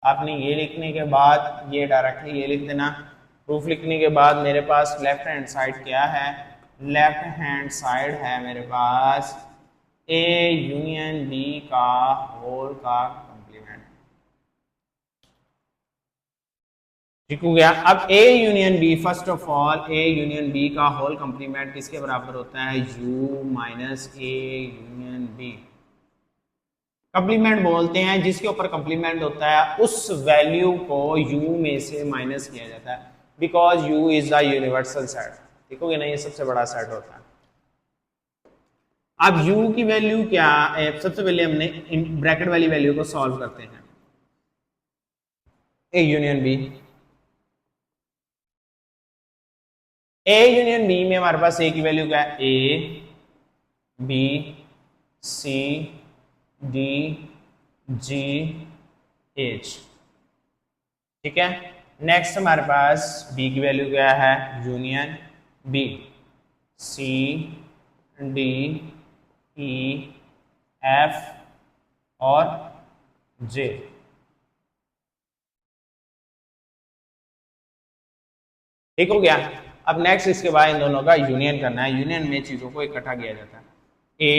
आपने ये लिखने के बाद ये डायरेक्टली ये लिख देना। प्रूफ लिखने के बाद मेरे पास लेफ्ट हैंड साइड क्या है? लेफ्ट हैंड साइड है मेरे पास ए यूनियन बी का होल का कंप्लीमेंट, ठीक हो गया। अब A union B, first of all A union B का होल कंप्लीमेंट किसके बराबर होता है? U minus A union B. Complement बोलते हैं जिसके ऊपर कंप्लीमेंट होता है उस वैल्यू को यू में से माइनस किया जाता है, because you is the universal set, ठीक हो गया ना, ये सबसे बड़ा सेट होता है। अब u की वैल्यू क्या है? सबसे पहले हमने ब्रैकेट वाली वैल्यू को सॉल्व करते हैं। A union B, A union B में हमारे पास ए की वैल्यू क्या है? A B C D G H, ठीक है। नेक्स्ट हमारे पास बी की वैल्यू क्या है? Union B, C D E F और जे, ठीक हो गया। अब नेक्स्ट इसके बाद इन दोनों का यूनियन करना है। यूनियन में चीजों को इकट्ठा किया जाता है। A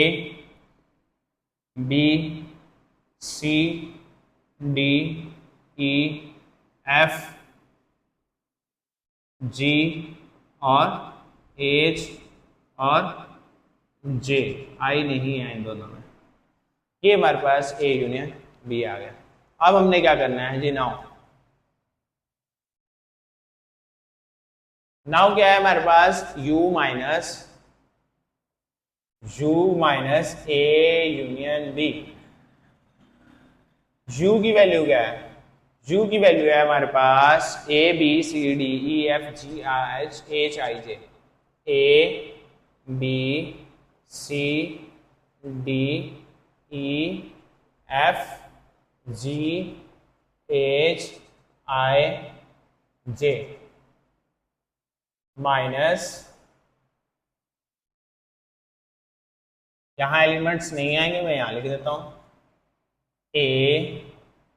B C D E F G और एच और जे, आई नहीं है इन दोनों में। ये हमारे पास ए यूनियन बी आ गया। अब हमने क्या करना है जी? नाउ क्या है हमारे पास? u minus A union B. u की वैल्यू क्या है? u की वैल्यू है हमारे पास A B C D E F G H I J. A B C D E F G H I J minus, यहां एलिमेंट्स नहीं आएंगे, मैं यहां लिख देता हूं A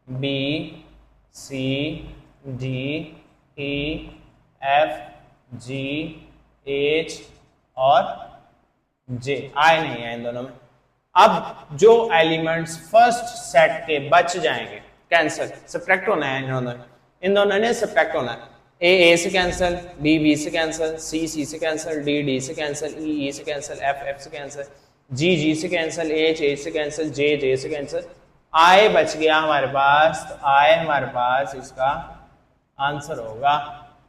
B C D E F G H और जे, आए नहीं है इन दोनों में। अब जो एलिमेंट्स फर्स्ट सेट के बच जाएंगे, कैंसिल, सब्ट्रैक्ट होना है इन दोनों ने सब्ट्रैक्ट होना है। ए से कैंसिल, बी से कैंसिल, सी से कैंसिल, डी से कैंसिल, ई से कैंसिल, एफ से कैंसिल, जी से कैंसिल, एच से कैंसिल, जे से कैंसिल, आई बच गया हमारे पास। तो आई हमारे पास इसका आंसर होगा,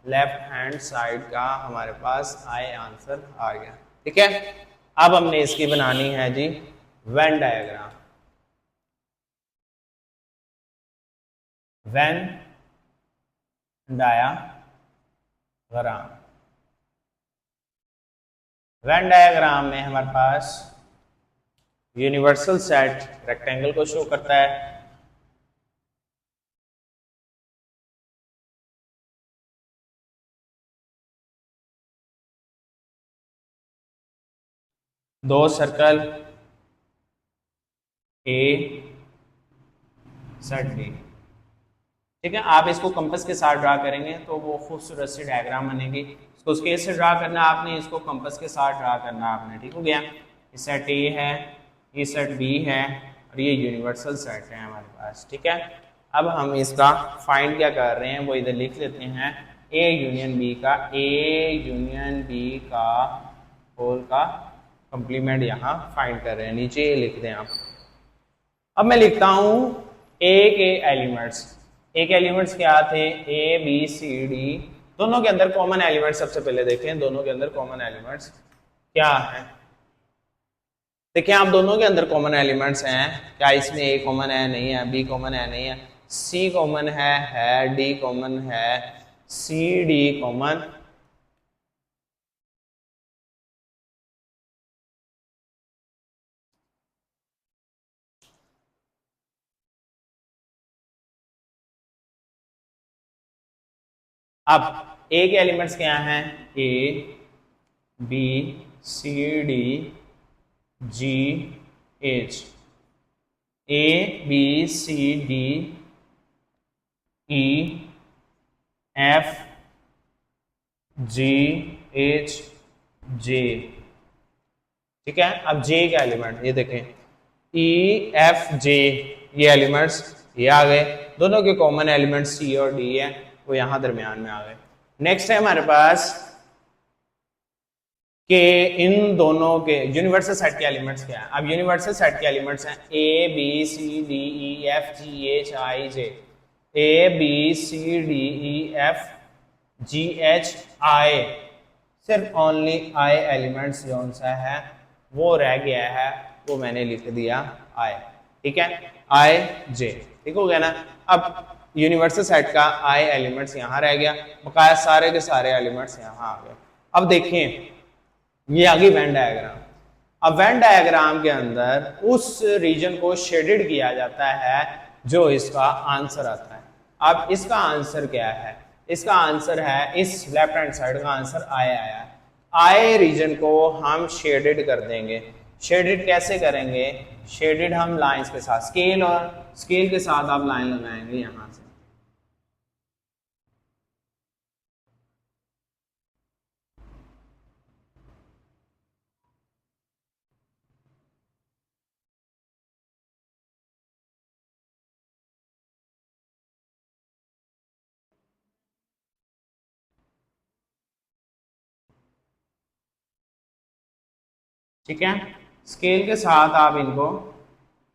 लेफ्ट हैंड साइड का हमारे पास आई आंसर आ गया, ठीक है। अब हमने इसकी बनानी है जी वेन डायग्राम। वेन डायग्राम में हमारे पास यूनिवर्सल सेट रेक्टेंगल को शो करता है। दो सर्कल ए सेट बी। ठीक है, आप इसको कंपास के साथ ड्रा करेंगे तो वो खूबसूरत सी डायग्राम बनेगी। इसको स्केच से ड्रा करना आपने, इसको कंपास के साथ ड्रा करना आपने। ठीक हो गया, ये सेट ए है, ये सेट बी है और ये यूनिवर्सल सेट है हमारे पास। ठीक है, अब हम इसका फाइंड क्या कर रहे हैं वो इधर लिख लेते हैं, ए यूनियन बी का, ए यूनियन बी का होल का कंप्लीमेंट यहाँ फाइंड कर रहे हैं, नीचे ये लिख दें आप। अब मैं लिखता हूं ए के एलिमेंट्स। ए के एलिमेंट्स क्या थे, ए बी सी डी, दोनों के अंदर कॉमन एलिमेंट सबसे पहले देखें, दोनों के अंदर कॉमन एलिमेंट्स क्या है। देखिए आप, दोनों के अंदर कॉमन एलिमेंट्स हैं, क्या इसमें ए कॉमन है, नहीं है, बी कॉमन है, नहीं है, सी कॉमन है, डी कॉमन है, सी डी कॉमन, अब ए के एलिमेंट्स क्या हैं, A B C D G H, A B C D E F G H J. ठीक है, अब जे का एलिमेंट ये देखें, ई एफ जे, ये एलिमेंट्स ये आ गए, दोनों के कॉमन एलिमेंट सी और डी है, वो यहां दरमियान में आ गए। नेक्स्ट है हमारे पास कि इन दोनों के यूनिवर्सल सेट के एलिमेंट्स क्या है। अब यूनिवर्सल सेट के एलिमेंट्स हैं A B C D E F G H I J, A B C D E F G H I, सिर्फ ओनली आई एलिमेंट्स जो सा है वो रह गया है, वो मैंने लिख दिया आई। ठीक है, आई जे, ठीक हो गया ना। अब यूनिवर्सल सेट का आई एलिमेंट्स यहाँ रह गया, बकाया सारे के सारे एलिमेंट्स यहाँ आ गए। अब देखें, ये आ गई वेन डायग्राम। अब वेन डायग्राम के अंदर उस रीजन को शेडेड किया जाता है जो इसका आंसर आता है। अब इसका आंसर क्या है, इसका आंसर है, इस लेफ्ट हैंड साइड का आंसर आई आया। आई रीजन को हम शेडेड कर देंगे। शेडेड कैसे करेंगे, शेडेड हम लाइंस के साथ, स्केल और स्केल के साथ आप लाइन लगाएंगे यहां से। ठीक है, स्केल के साथ आप इनको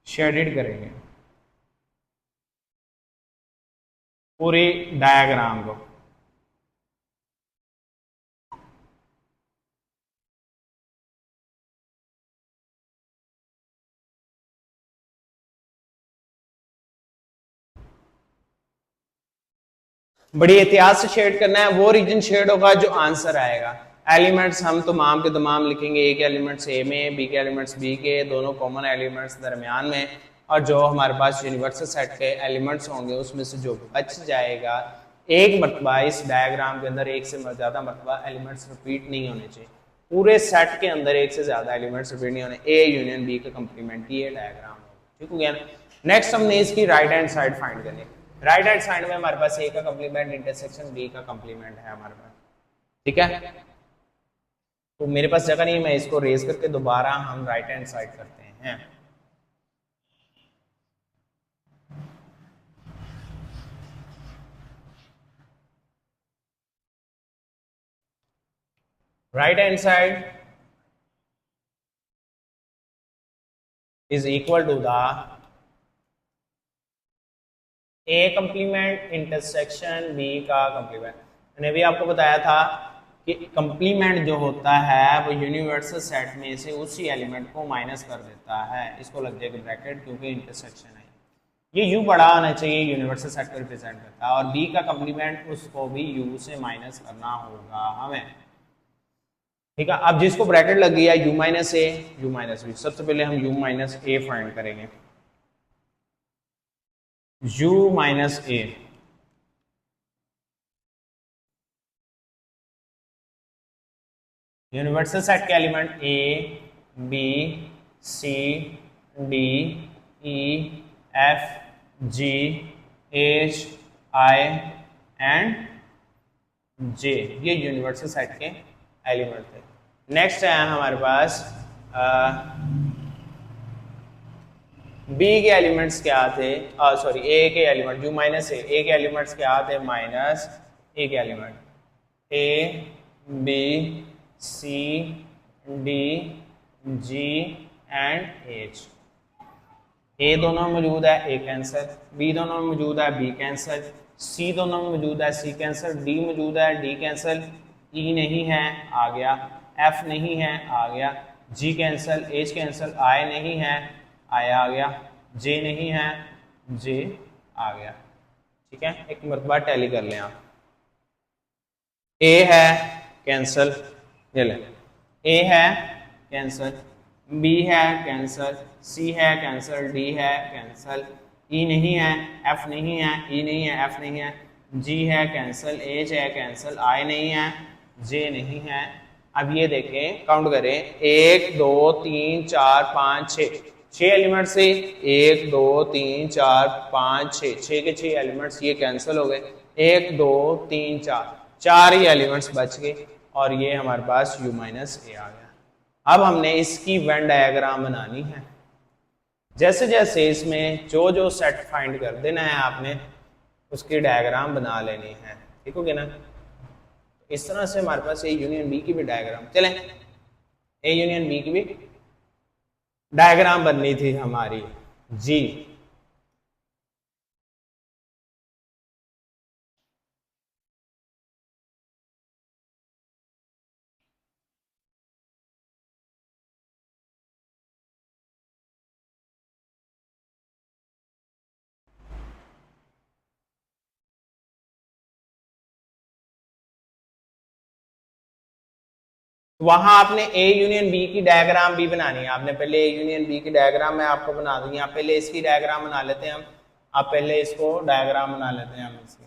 शेडेड करेंगे पूरे डायग्राम को। बड़ी एहतियात से शेड करना है, वो रीजन शेड होगा जो आंसर आएगा। एलिमेंट्स हम तमाम के तमाम लिखेंगे, ए के एलिमेंट्स ए में, बी के एलिमेंट्स बी के, दोनों कॉमन एलिमेंट्स दरमियान में, और जो हमारे पास यूनिवर्सल सेट के एलिमेंट्स होंगे उसमें से जो बच जाएगा, एक मरतबा इस डायग्राम के अंदर एक से ज़्यादा मरतबा एलिमेंट्स रिपीट नहीं होने चाहिए, पूरे सेट के अंदर एक से ज़्यादा एलिमेंट्स रिपीट नहीं होने, ए यूनियन बी का कंप्लीमेंट ये डायग्राम होगा। ठीक हो गया ना। नेक्स्ट हमने इसकी राइट हैंड साइड फाइंड करनी है। राइट हैंड साइड में हमारे पास ए का कंप्लीमेंट इंटरसेक्शन बी का कंप्लीमेंट है हमारे पास। ठीक है, तो मेरे पास जगह नहीं, मैं इसको रेज करके दोबारा हम राइट हैंड साइड करते हैं। Right hand side is equal to the A complement intersection B का कंप्लीमेंट। मैंने भी आपको बताया था कि कंप्लीमेंट जो होता है वो यूनिवर्सल सेट में से उसी एलिमेंट को माइनस कर देता है, इसको लग जाएगा ब्रैकेट क्योंकि इंटरसेक्शन है। ये यू बड़ा होना चाहिए, यूनिवर्सल सेट को रिप्रेजेंट करता है, और बी का कंप्लीमेंट उसको भी यू से माइनस करना होगा हमें। ठीक है, अब जिसको ब्रैकेट लग गया U minus A U minus B, सबसे पहले हम यू माइनस ए फाइंड करेंगे। u minus A, universal set के element A B, C, D, E, F, G, H, I and J. ये यूनिवर्सल सेट के एलिमेंट थे। नेक्स्ट है हमारे पास बी के एलिमेंट्स क्या थे, सॉरी ए के एलिमेंट, यू माइनस ए के एलिमेंट्स क्या थे, माइनस ए के element A, B, C, D, G and H. ए दोनों में मौजूद है, ए कैंसिल, बी दोनों में मौजूद है, बी कैंसिल, सी दोनों में मौजूद है, सी कैंसिल, डी मौजूद है, डी कैंसिल, ई नहीं है, आ गया, एफ नहीं है, आ गया, जी कैंसिल, एच कैंसिल, आई नहीं है, आई आ गया, जे नहीं है, जे आ गया। ठीक है, एक मरतबा टैली कर लें आप। ए है कैंसिल, ये ले, ए है कैंसिल, बी है कैंसिल, सी है कैंसिल, डी है कैंसिल, ई नहीं है, एफ नहीं है, ई नहीं है, एफ नहीं है, जी है कैंसिल, एच है कैंसिल, आई नहीं है, जे नहीं है। अब ये देखें, काउंट करें, 1 2 3 4 5 6, 6 एलिमेंट से 1 2 3 4 5 6, 6 के 6 एलिमेंट्स ये कैंसिल हो गए, 1 2 3 4, 4 ही एलिमेंट्स बच गए और ये हमारे पास u माइनस ए आ गया। अब हमने इसकी वेन डायग्राम बनानी है। जैसे जैसे इसमें जो जो सेट फाइंड कर देना है आपने, उसकी डायग्राम बना लेनी है। ठीक हो गया ना? इस तरह से हमारे पास ए यूनियन बी की भी डायग्राम, चलें ए यूनियन बी की भी डायग्राम बननी थी हमारी जी। वहां आपने ए यूनियन बी की डायग्राम भी बनानी है। आपने पहले ए यूनियन बी की डायग्राम मैं आपको बना दूंगी। आप पहले इसकी डायग्राम बना लेते हैं हम, आप पहले इसको डायग्राम बना लेते हैं हम इसकी।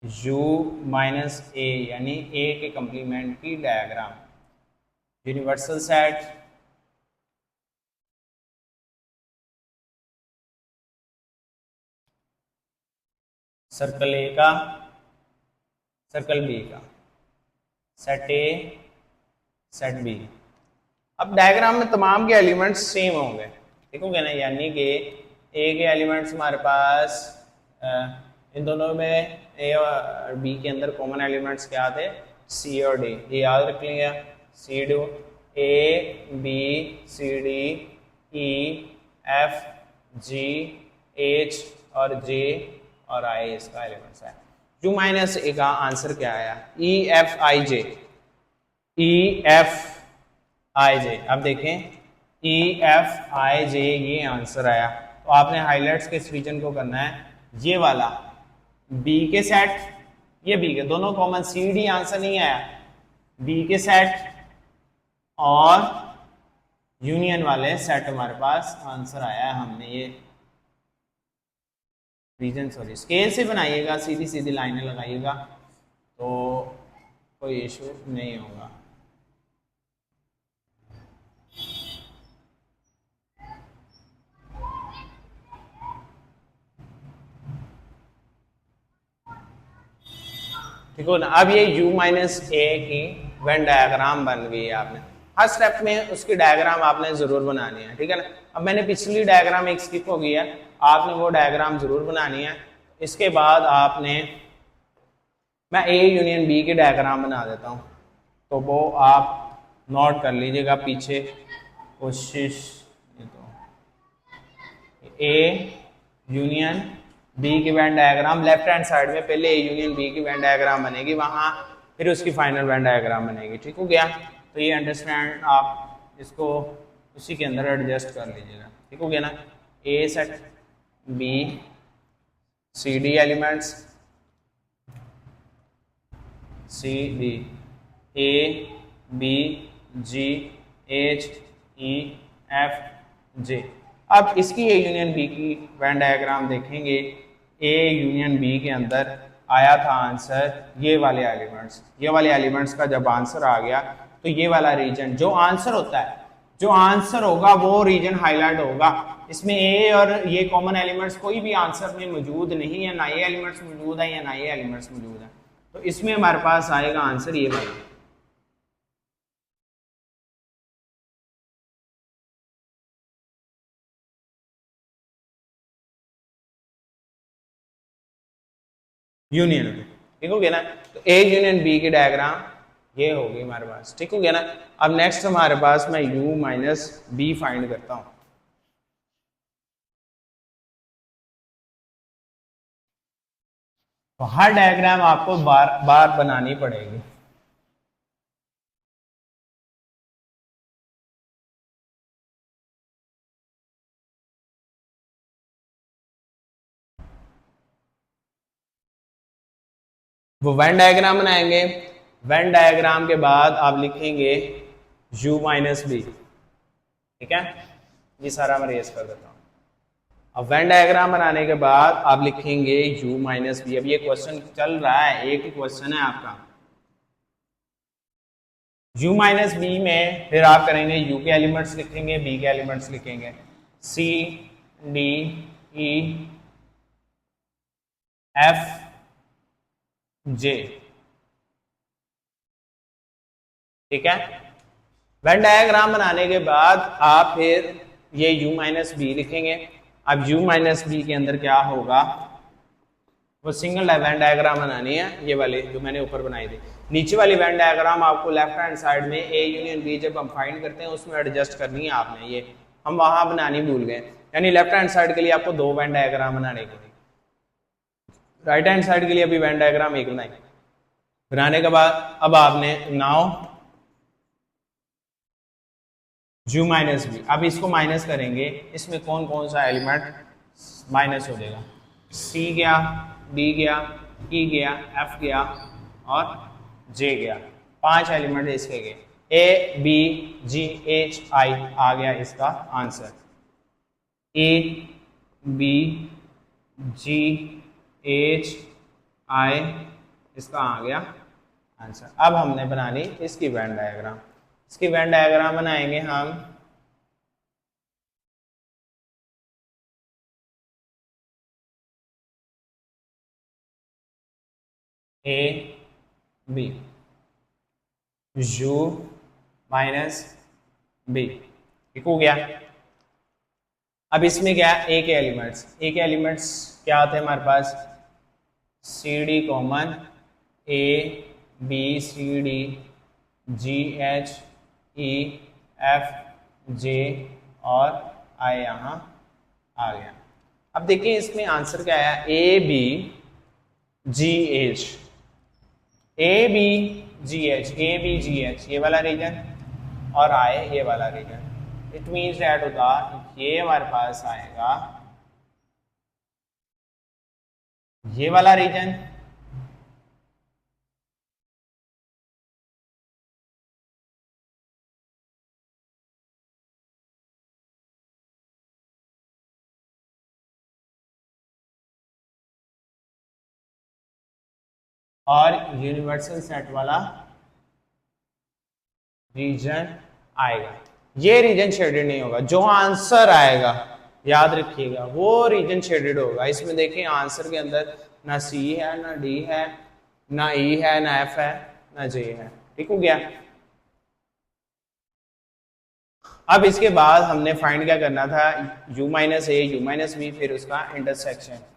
u माइनस ए यानी ए के कंप्लीमेंट की diagram, universal set circle A का, सर्कल बी का, सेट ए, सेट बी। अब डायग्राम में तमाम के एलिमेंट्स सेम होंगे, ठीक हो गया ना? यानी कि ए के एलिमेंट्स हमारे पास इन दोनों में ए और बी के अंदर कॉमन एलिमेंट्स क्या थे, सी और डी। ये याद रख लिया, C D, A B C D E F G H और जे और आई इसका एलिमेंट्स है। u माइनस ए का आंसर क्या आया, ई एफ आई जे, ई एफ आई जे। अब देखें ई एफ आई जे ये आंसर आया, तो आपने हाइलाइट्स के इस रीजन को करना है, ये वाला बी के सेट, ये बी के दोनों कॉमन, सी डी आंसर नहीं आया, बी के सेट और यूनियन वाले सेट हमारे पास आंसर आया है। हमने ये रीजन, सॉरी स्केल से बनाइएगा, सीधी सीधी लाइनें लगाइएगा तो कोई इशू नहीं होगा। ठीक हो ना? अब ये u माइनस ए की वेन डायग्राम बन गई है। आपने हर स्टेप में उसकी डायग्राम आपने जरूर बनानी है, ठीक है ना? अब मैंने पिछली डायग्राम एक स्किप हो गई है, आपने वो डायग्राम जरूर बनानी है। इसके बाद आपने, मैं ए यूनियन बी की डायग्राम बना देता हूँ, तो वो आप नोट कर लीजिएगा पीछे कोशिश। ए यूनियन बी की Venn diagram, left hand side में पहले ए यूनियन बी की वेन डायग्राम बनेगी, वहां फिर उसकी फाइनल वेन डायग्राम बनेगी। ठीक हो गया? तो ये अंडरस्टैंड, आप इसको उसी के अंदर एडजस्ट कर लीजिएगा। ठीक हो गया ना? A set, B C D elements, C D, A B G H E F J. अब इसकी ए यूनियन बी की वेन डायग्राम देखेंगे। ए यूनियन बी के अंदर आया था आंसर ये वाले एलिमेंट्स का जब आंसर आ गया तो ये वाला रीजन जो आंसर होता है, जो आंसर होगा वो रीजन हाईलाइट होगा। इसमें ए और ये कॉमन एलिमेंट्स कोई भी आंसर में मौजूद नहीं है, ना ये एलिमेंट्स मौजूद है या ना ये एलिमेंट्स मौजूद है, तो इसमें हमारे पास आएगा आंसर ये वाला। यूनियन, ठीक हो गया ना। तो ए यूनियन बी की डायग्राम ये होगी हमारे पास, ठीक हो गया ना। अब नेक्स्ट हमारे पास मैं u माइनस बी फाइंड करता हूं। तो हर डायग्राम आपको बार बार बनानी पड़ेगी। वो वेन डायग्राम बनाएंगे, वेन डायग्राम के बाद आप लिखेंगे u माइनस बी, ठीक है। ये सारा मैं रेस कर देता हूँ। अब वेन डायग्राम बनाने के बाद आप लिखेंगे u माइनस बी। अब ये क्वेश्चन चल रहा है, एक ही क्वेश्चन है आपका। u माइनस बी में फिर आप करेंगे u के एलिमेंट्स लिखेंगे, b के एलिमेंट्स लिखेंगे, c d e f j, ठीक है। वेन डायग्राम बनाने के बाद आप फिर ये u माइनस बी लिखेंगे। अब u माइनस बी के अंदर क्या होगा, वो सिंगल वेन डायग्राम बनानी है, ये वाली जो मैंने ऊपर बनाई थी। नीचे वाली वेन डायग्राम आपको लेफ्ट हैंड साइड में ए यूनियन बी जब हम फाइंड करते हैं उसमें एडजस्ट करनी है आपने, ये हम वहां बनानी भूल गए। यानी लेफ्ट हैंड साइड के लिए आपको 2 वेन डायग्राम बनाने के लिए, राइट हैंड साइड के लिए अभी वेन डायग्राम एक बनाई। बनाने के बाद अब आपने नाउ u माइनस बी, अब इसको माइनस करेंगे, इसमें कौन कौन सा एलिमेंट माइनस हो जाएगा, c गया, d गया, e गया, f गया और j गया। 5 एलिमेंट इसके गए, a b g h i आ गया इसका answer. a b g h i इसका आ गया आंसर। अब हमने बनानी इसकी वेन डायग्राम। इसकी वेन डायग्राम बनाएंगे हम A B u minus B, ठीक हो गया। अब इसमें क्या है, ए के एलिमेंट्स क्या आते हैं हमारे पास, C D common, A B C D G H E F J और आई यहाँ आ गया। अब देखिए इसमें आंसर क्या आया, A B G H, A B G H, A B G H ये वाला रीजन और आए ये वाला रीजन। इट मीन्स दैट होगा ये हमारे पास आएगा ये वाला रीजन और यूनिवर्सल सेट वाला रीजन आएगा। ये रीजन शेडेड नहीं होगा, जो आंसर आएगा याद रखिएगा वो रीजन शेडेड होगा। इसमें देखिए आंसर के अंदर ना सी है, ना डी है, ना ई है, ना एफ है, ना जे है, ठीक हो गया। अब इसके बाद हमने फाइंड क्या करना था, u minus A, u minus B, फिर उसका intersection.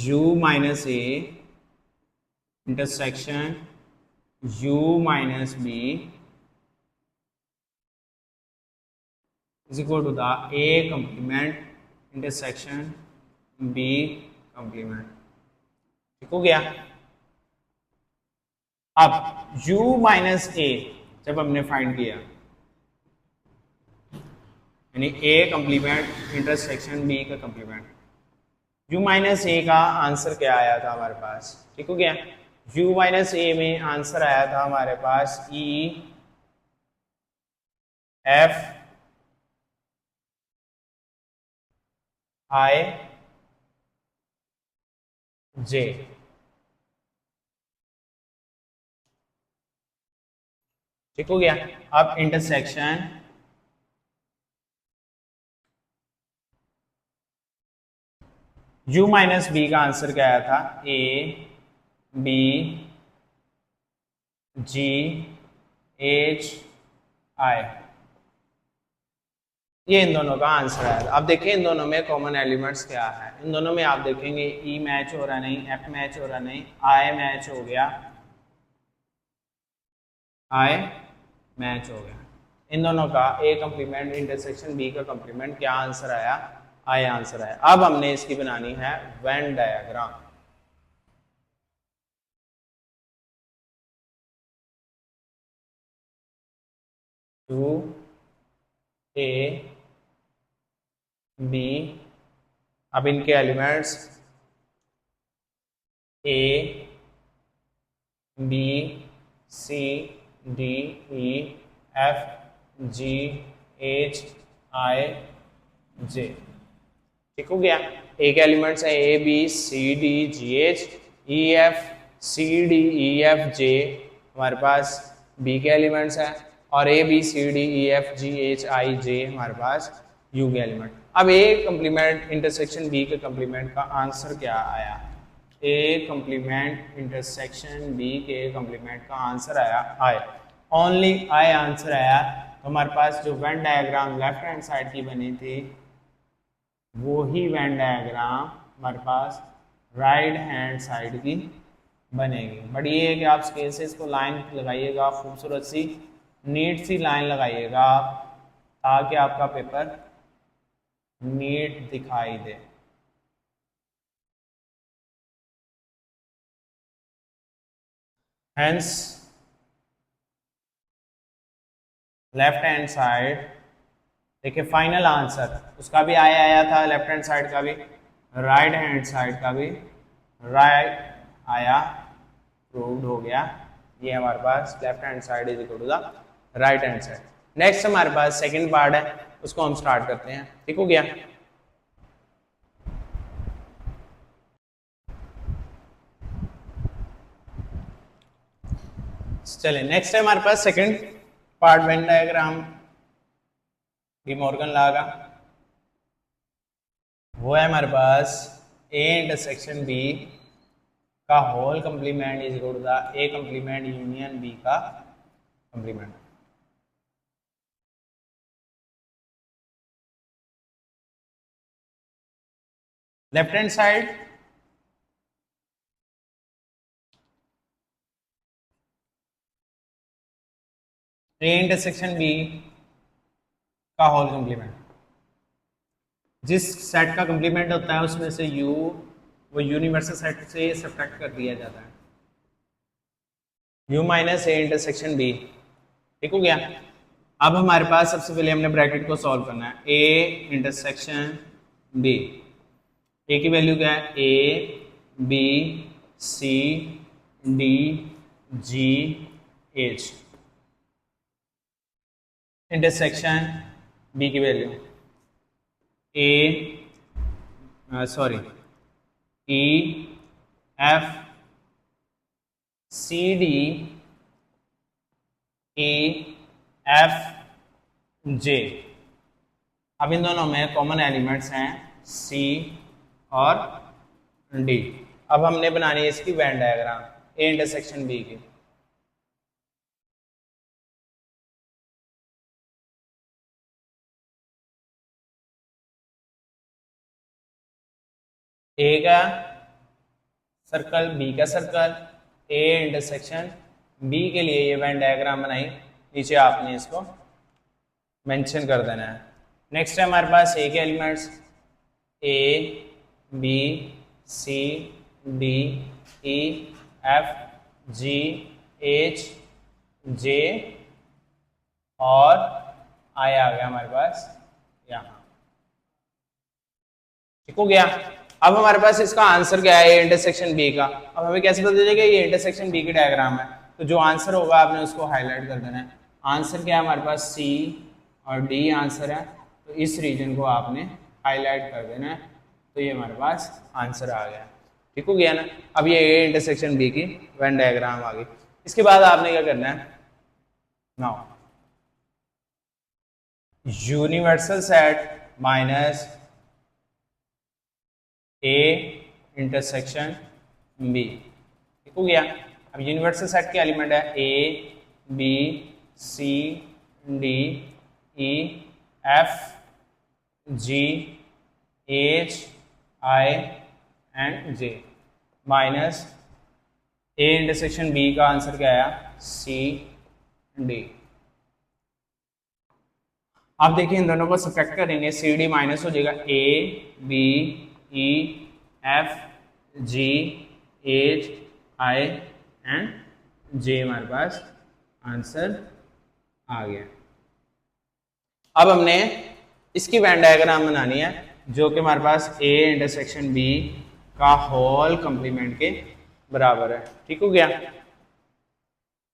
u minus A intersection u minus B is equal to the a complement intersection b complement, ठीक हो गया। अब u माइनस ए जब हमने फाइंड किया, यानी a कंप्लीमेंट इंटरसेक्शन b का कंप्लीमेंट, u माइनस ए का आंसर क्या आया था हमारे पास, ठीक हो गया। u माइनस ए में आंसर आया था हमारे पास ई एफ आई जे। ठीक हो गया। अब इंटरसेक्शन u माइनस बी का आंसर क्या आया था, ए बी जी एच आई, ये इन दोनों का आंसर है। अब देखिए इन दोनों में कॉमन एलिमेंट्स क्या है। इन दोनों में आप देखेंगे ई मैच हो रहा नहीं, एफ मैच हो रहा नहीं, आई मैच हो गया, आई मैच हो गया। इन दोनों का ए कंप्लीमेंट इंटरसेक्शन बी का कंप्लीमेंट क्या आंसर आया, आई आंसर आया। अब हमने इसकी बनानी है Venn diagram. Two A B, अब इनके elements A B C D E F G H I J. ठीक हो गया। एक एलिमेंट्स है A B C D G H E F C D E F J, हमारे पास बी के एलिमेंट्स है, और A B C D E F G H I जे हमारे पास यू के एलिमेंट। अब ए कंप्लीमेंट इंटरसेक्शन बी के कंप्लीमेंट का आंसर क्या आया, ए कंप्लीमेंट इंटरसेक्शन बी के कंप्लीमेंट का आंसर आया आई, ओनली आई आंसर आया। तो हमारे पास जो Venn diagram left hand side की बनी थी वो ही वेन डायग्राम हमारे पास राइट हैंड साइड की बनेगी। बट ये है कि आप स्केल से इसको लाइन लगाइएगा, खूबसूरत सी नीट सी लाइन लगाइएगा ताकि आपका पेपर नीट दिखाई दे। हेंस लेफ्ट हैंड साइड, देखिए फाइनल आंसर उसका भी आया था, लेफ्ट हैंड साइड का भी, राइट हैंड साइड का भी राइट आया, प्रूव्ड हो गया। ये हमारे पास left hand side is equal to the right hand side. Next हमारे पास सेकंड पार्ट है, उसको हम स्टार्ट करते हैं। ठीक हो गया। चलिए नेक्स्ट है हमारे पास second part Venn diagram De Morgan law का, वो है हमारे पास ए इंटरसेक्शन बी का whole complement is equal to the A complement union B का complement. Left hand side A intersection B का होल कंप्लीमेंट, जिस सेट का कंप्लीमेंट होता है उसमें से u वो यूनिवर्सल सेट से सब्ट्रैक्ट कर दिया जाता है, u minus A intersection B. ठीक हो गया। अब हमारे पास सबसे पहले हमने ब्रैकेट को सॉल्व करना है, a इंटरसेक्शन b, ए की वैल्यू क्या है, a b c d g h, intersection b की value E F C D E F J. अब इन दोनों में कॉमन एलिमेंट्स हैं सी और डी। अब हमने बनानी है इसकी Venn diagram A intersection B की। ए का सर्कल, बी का सर्कल, ए इंटरसेक्शन बी के लिए ये वेन डायग्राम बनाई, नीचे आपने इसको मेंशन कर देना है। नेक्स्ट है हमारे पास ए के elements A B C D E F G H J और आई आ गया हमारे पास यहाँ। ठीक हो गया। अब हमारे पास इसका आंसर क्या है, ए इंटरसेक्शन बी का। अब हमें कैसे पता चलेगा ये इंटरसेक्शन बी की डायग्राम है, तो जो आंसर होगा आपने उसको हाईलाइट कर देना है। आंसर क्या है हमारे पास, सी और डी आंसर है, तो इस रीजन को आपने हाईलाइट कर देना है, तो ये हमारे पास आंसर आ गया। ठीक हो गया ना। अब ये ए इंटरसेक्शन बी की वेन डायग्राम आ गई। इसके बाद आपने क्या करना है, now universal set minus A intersection B. ठीक हो गया। अब यूनिवर्सल सेट के एलिमेंट है A B C D E F G H I and J minus A intersection B का आंसर क्या आया, सी डी। आप देखिए इन दोनों को सब्ट्रैक्ट करेंगे, सी डी माइनस हो जाएगा, A B E F G H I and J हमारे पास आंसर आ गया। अब हमने इसकी वेन डायग्राम बनानी है जो कि हमारे पास ए इंटरसेक्शन बी का होल कंप्लीमेंट के बराबर है। ठीक हो गया।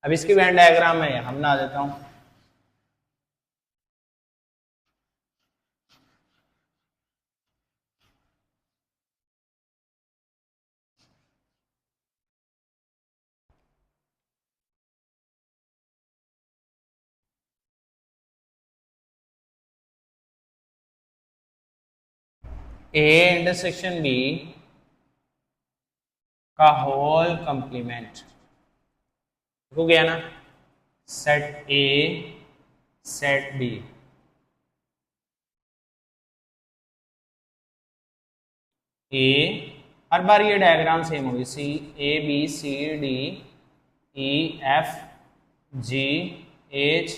अब इसकी वेन डायग्राम मैं यहां बना देता हूं। ए इंटरसेक्शन बी का होल कंप्लीमेंट हो गया ना, सेट ए सेट बी। ए हर बार ये डायग्राम सेम होगी, C A B C D E F G H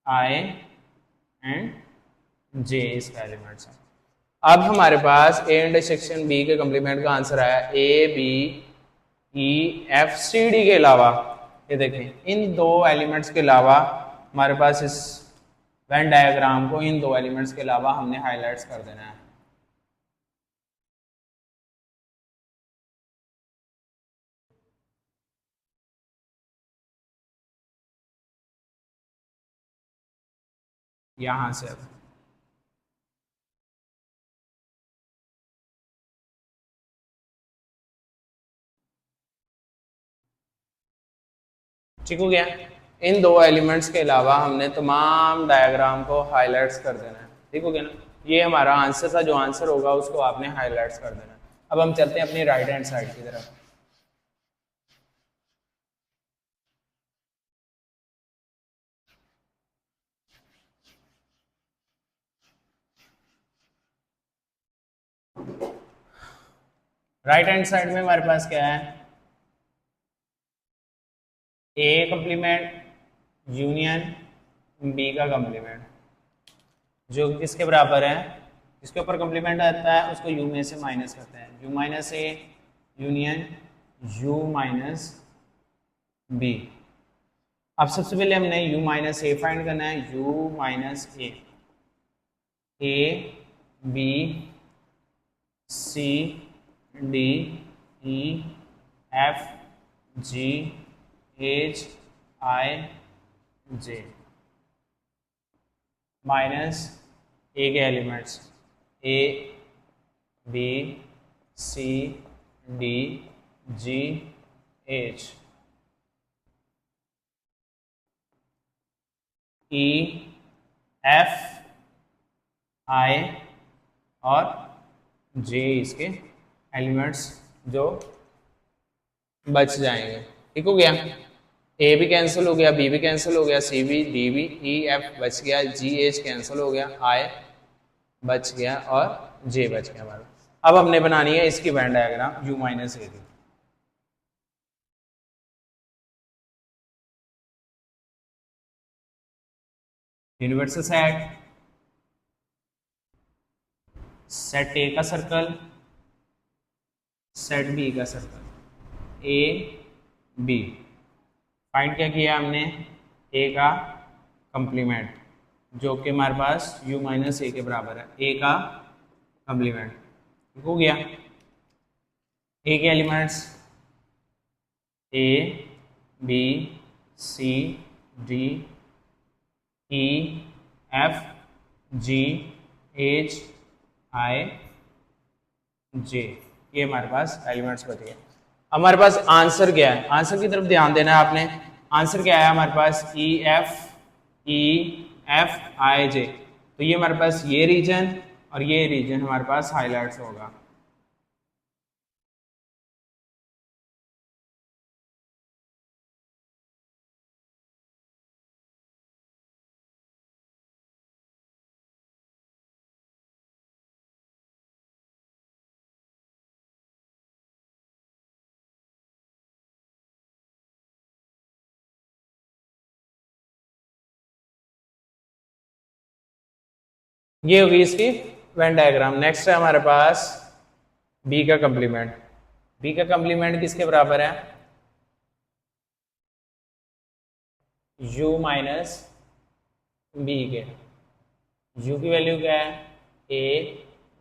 I and J इसका एलिमेंट्स है। अब हमारे पास ए इंटरसेक्शन बी के कंप्लीमेंट का आंसर आया A B E F C D के अलावा, ये देखें इन दो एलिमेंट्स के अलावा हमारे पास इस वेन डायग्राम को इन दो एलिमेंट्स के अलावा हमने हाईलाइट्स कर देना है। यहां से अब ठीक हो गया। इन दो एलिमेंट्स के अलावा हमने तमाम डायग्राम को हाईलाइट्स कर देना है। ठीक हो गया ना। ये हमारा आंसर था, जो आंसर होगा उसको आपने हाईलाइट्स कर देना है। अब हम चलते हैं अपनी राइट हैंड साइड की तरफ। राइट हैंड साइड में हमारे पास क्या है, ए कंप्लीमेंट यूनियन बी का कंप्लीमेंट, जो किसके बराबर है, जिसके ऊपर कंप्लीमेंट आता है उसको यू में से माइनस करते हैं, U minus A union U minus B. अब सबसे पहले हमने यू माइनस ए फाइंड करना है, U minus A B C D E F G H I J minus A के elements A B C D G H E F I और J इसके elements जो बच जाएंगे। ठीक हो गया। ए भी कैंसिल हो गया, बी भी कैंसिल हो गया, सी भी डी भी ई एफ बच गया, जी एच कैंसिल हो गया, आई बच गया और जे बच गया हमारा। अब हमने बनानी है इसकी वेन डायग्राम यू माइनस ए की। यूनिवर्सल सेट, सेट ए का सर्कल, सेट बी का सर्कल, ए बी फाइंड क्या किया हमने, ए का कंप्लीमेंट जो कि हमारे पास u माइनस ए के बराबर है, ए का कंप्लीमेंट। हो गया। ए के elements A B C D E F G H I J, ये हमारे पास एलिमेंट्स बच गए। हमारे पास आंसर क्या है, आंसर की तरफ ध्यान देना है आपने। आंसर क्या है हमारे पास, ई एफ आई जे। तो ये हमारे पास ये रीजन और ये रीजन हमारे पास हाईलाइट्स होगा। ये होगी इसकी वेन डायग्राम। नेक्स्ट है हमारे पास बी का कंप्लीमेंट। बी का कंप्लीमेंट किसके बराबर है, u माइनस बी के। u की वैल्यू क्या है, a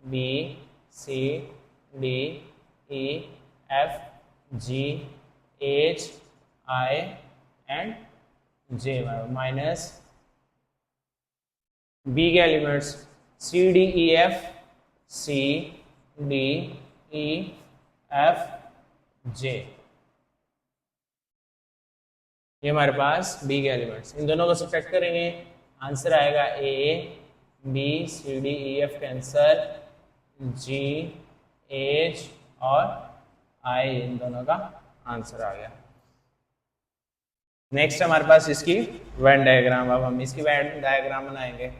b c d e f g h i and j minus B के elements C D E F C D E F J, ये हमारे पास बी के एलिमेंट्स। इन दोनों को सब्ट्रैक्ट करेंगे, आंसर आएगा A B C D E F cancel, G H और आई, इन दोनों का आंसर आ गया। नेक्स्ट हमारे पास इसकी वेन डायग्राम। अब हम इसकी वेन डायग्राम बनाएंगे।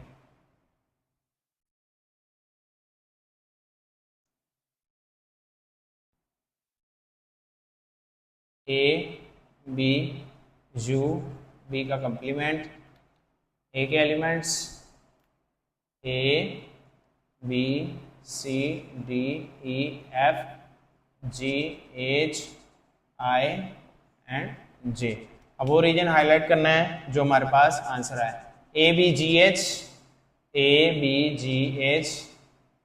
ए बी यू, बी का कंप्लीमेंट, ए के elements A B C D E F G H I and J. अब वो रीजन हाईलाइट करना है जो हमारे पास आंसर आया, ए बी जी एच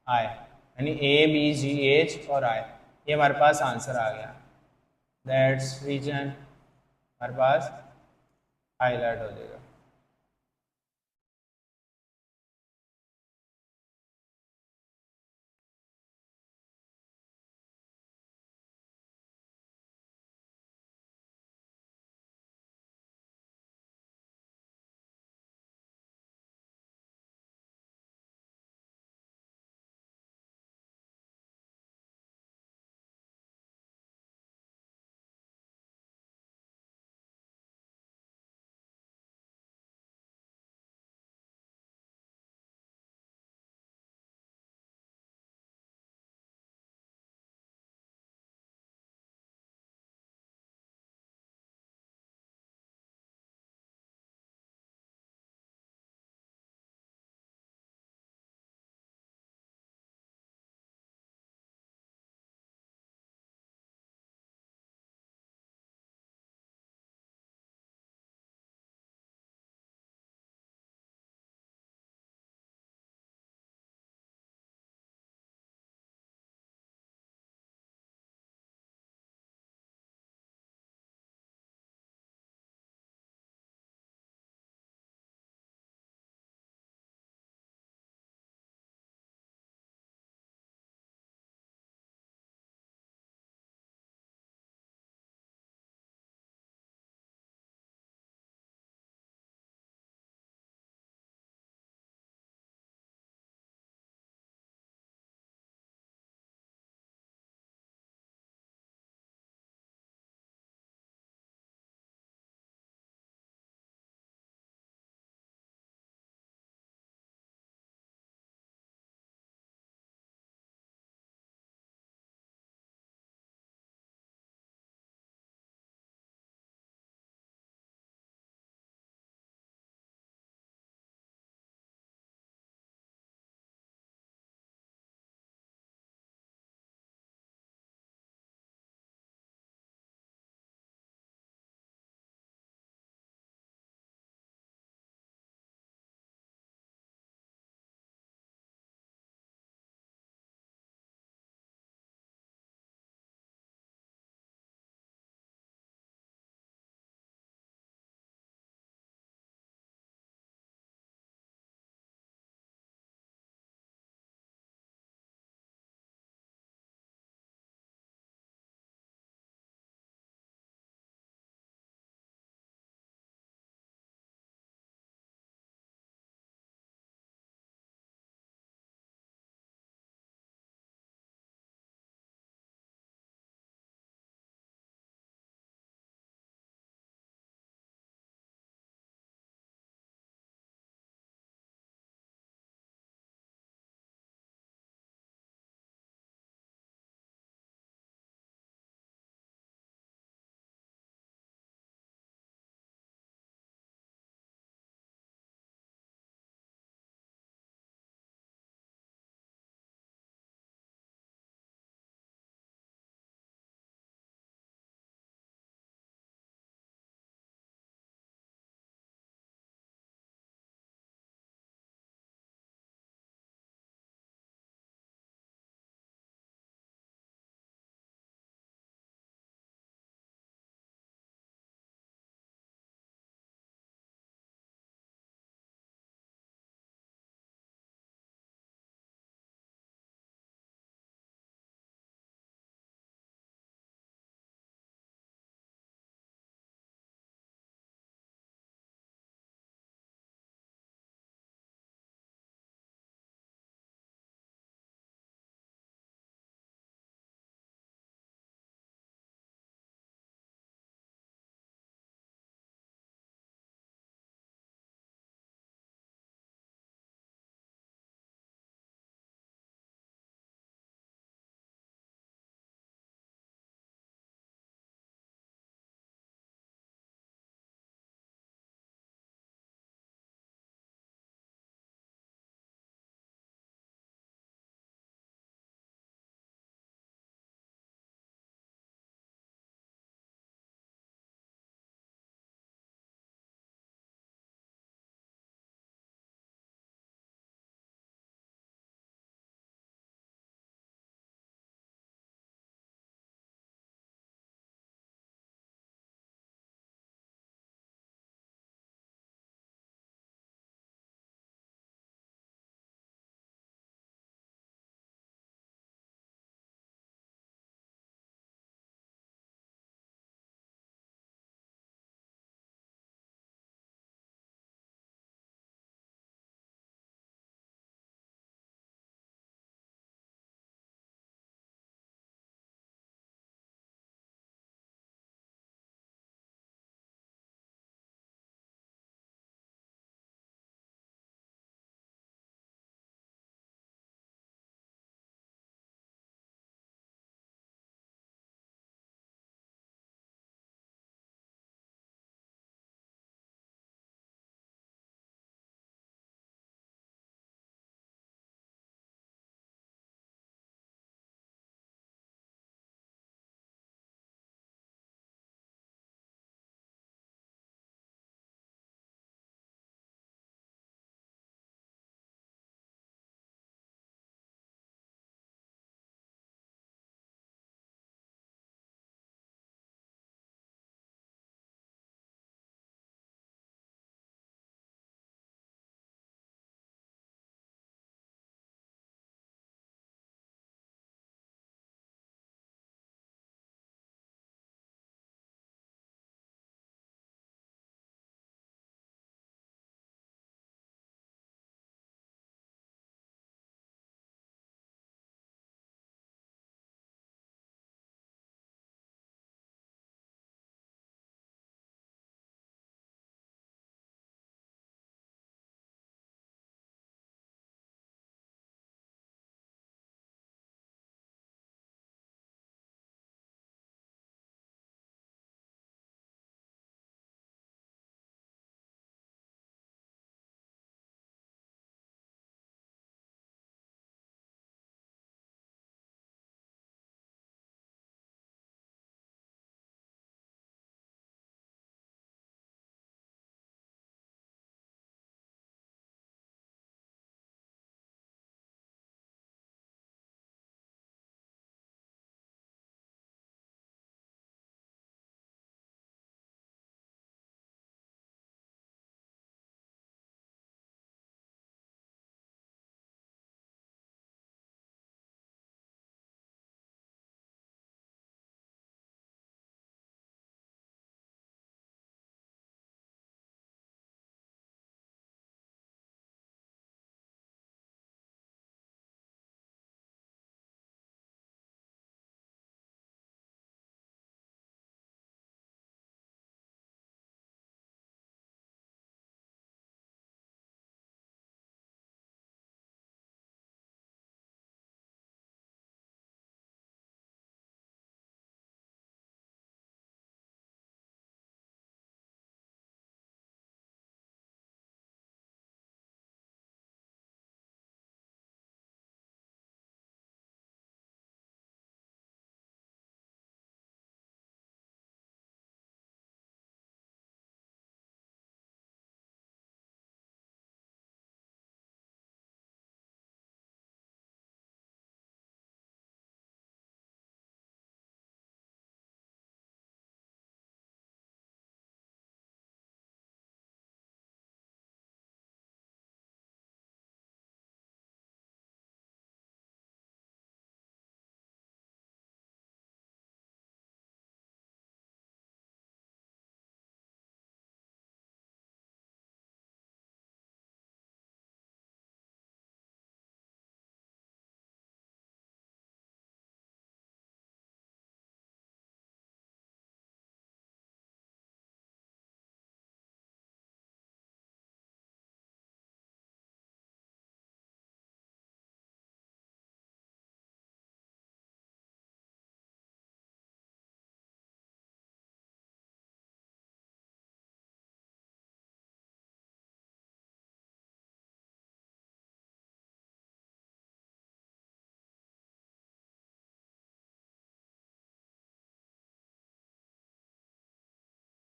आई, यानी ए बी जी एच और आई, ये हमारे पास आंसर आ गया। दैट्स रीजन हमारे पास हाईलाइट हो जाएगा।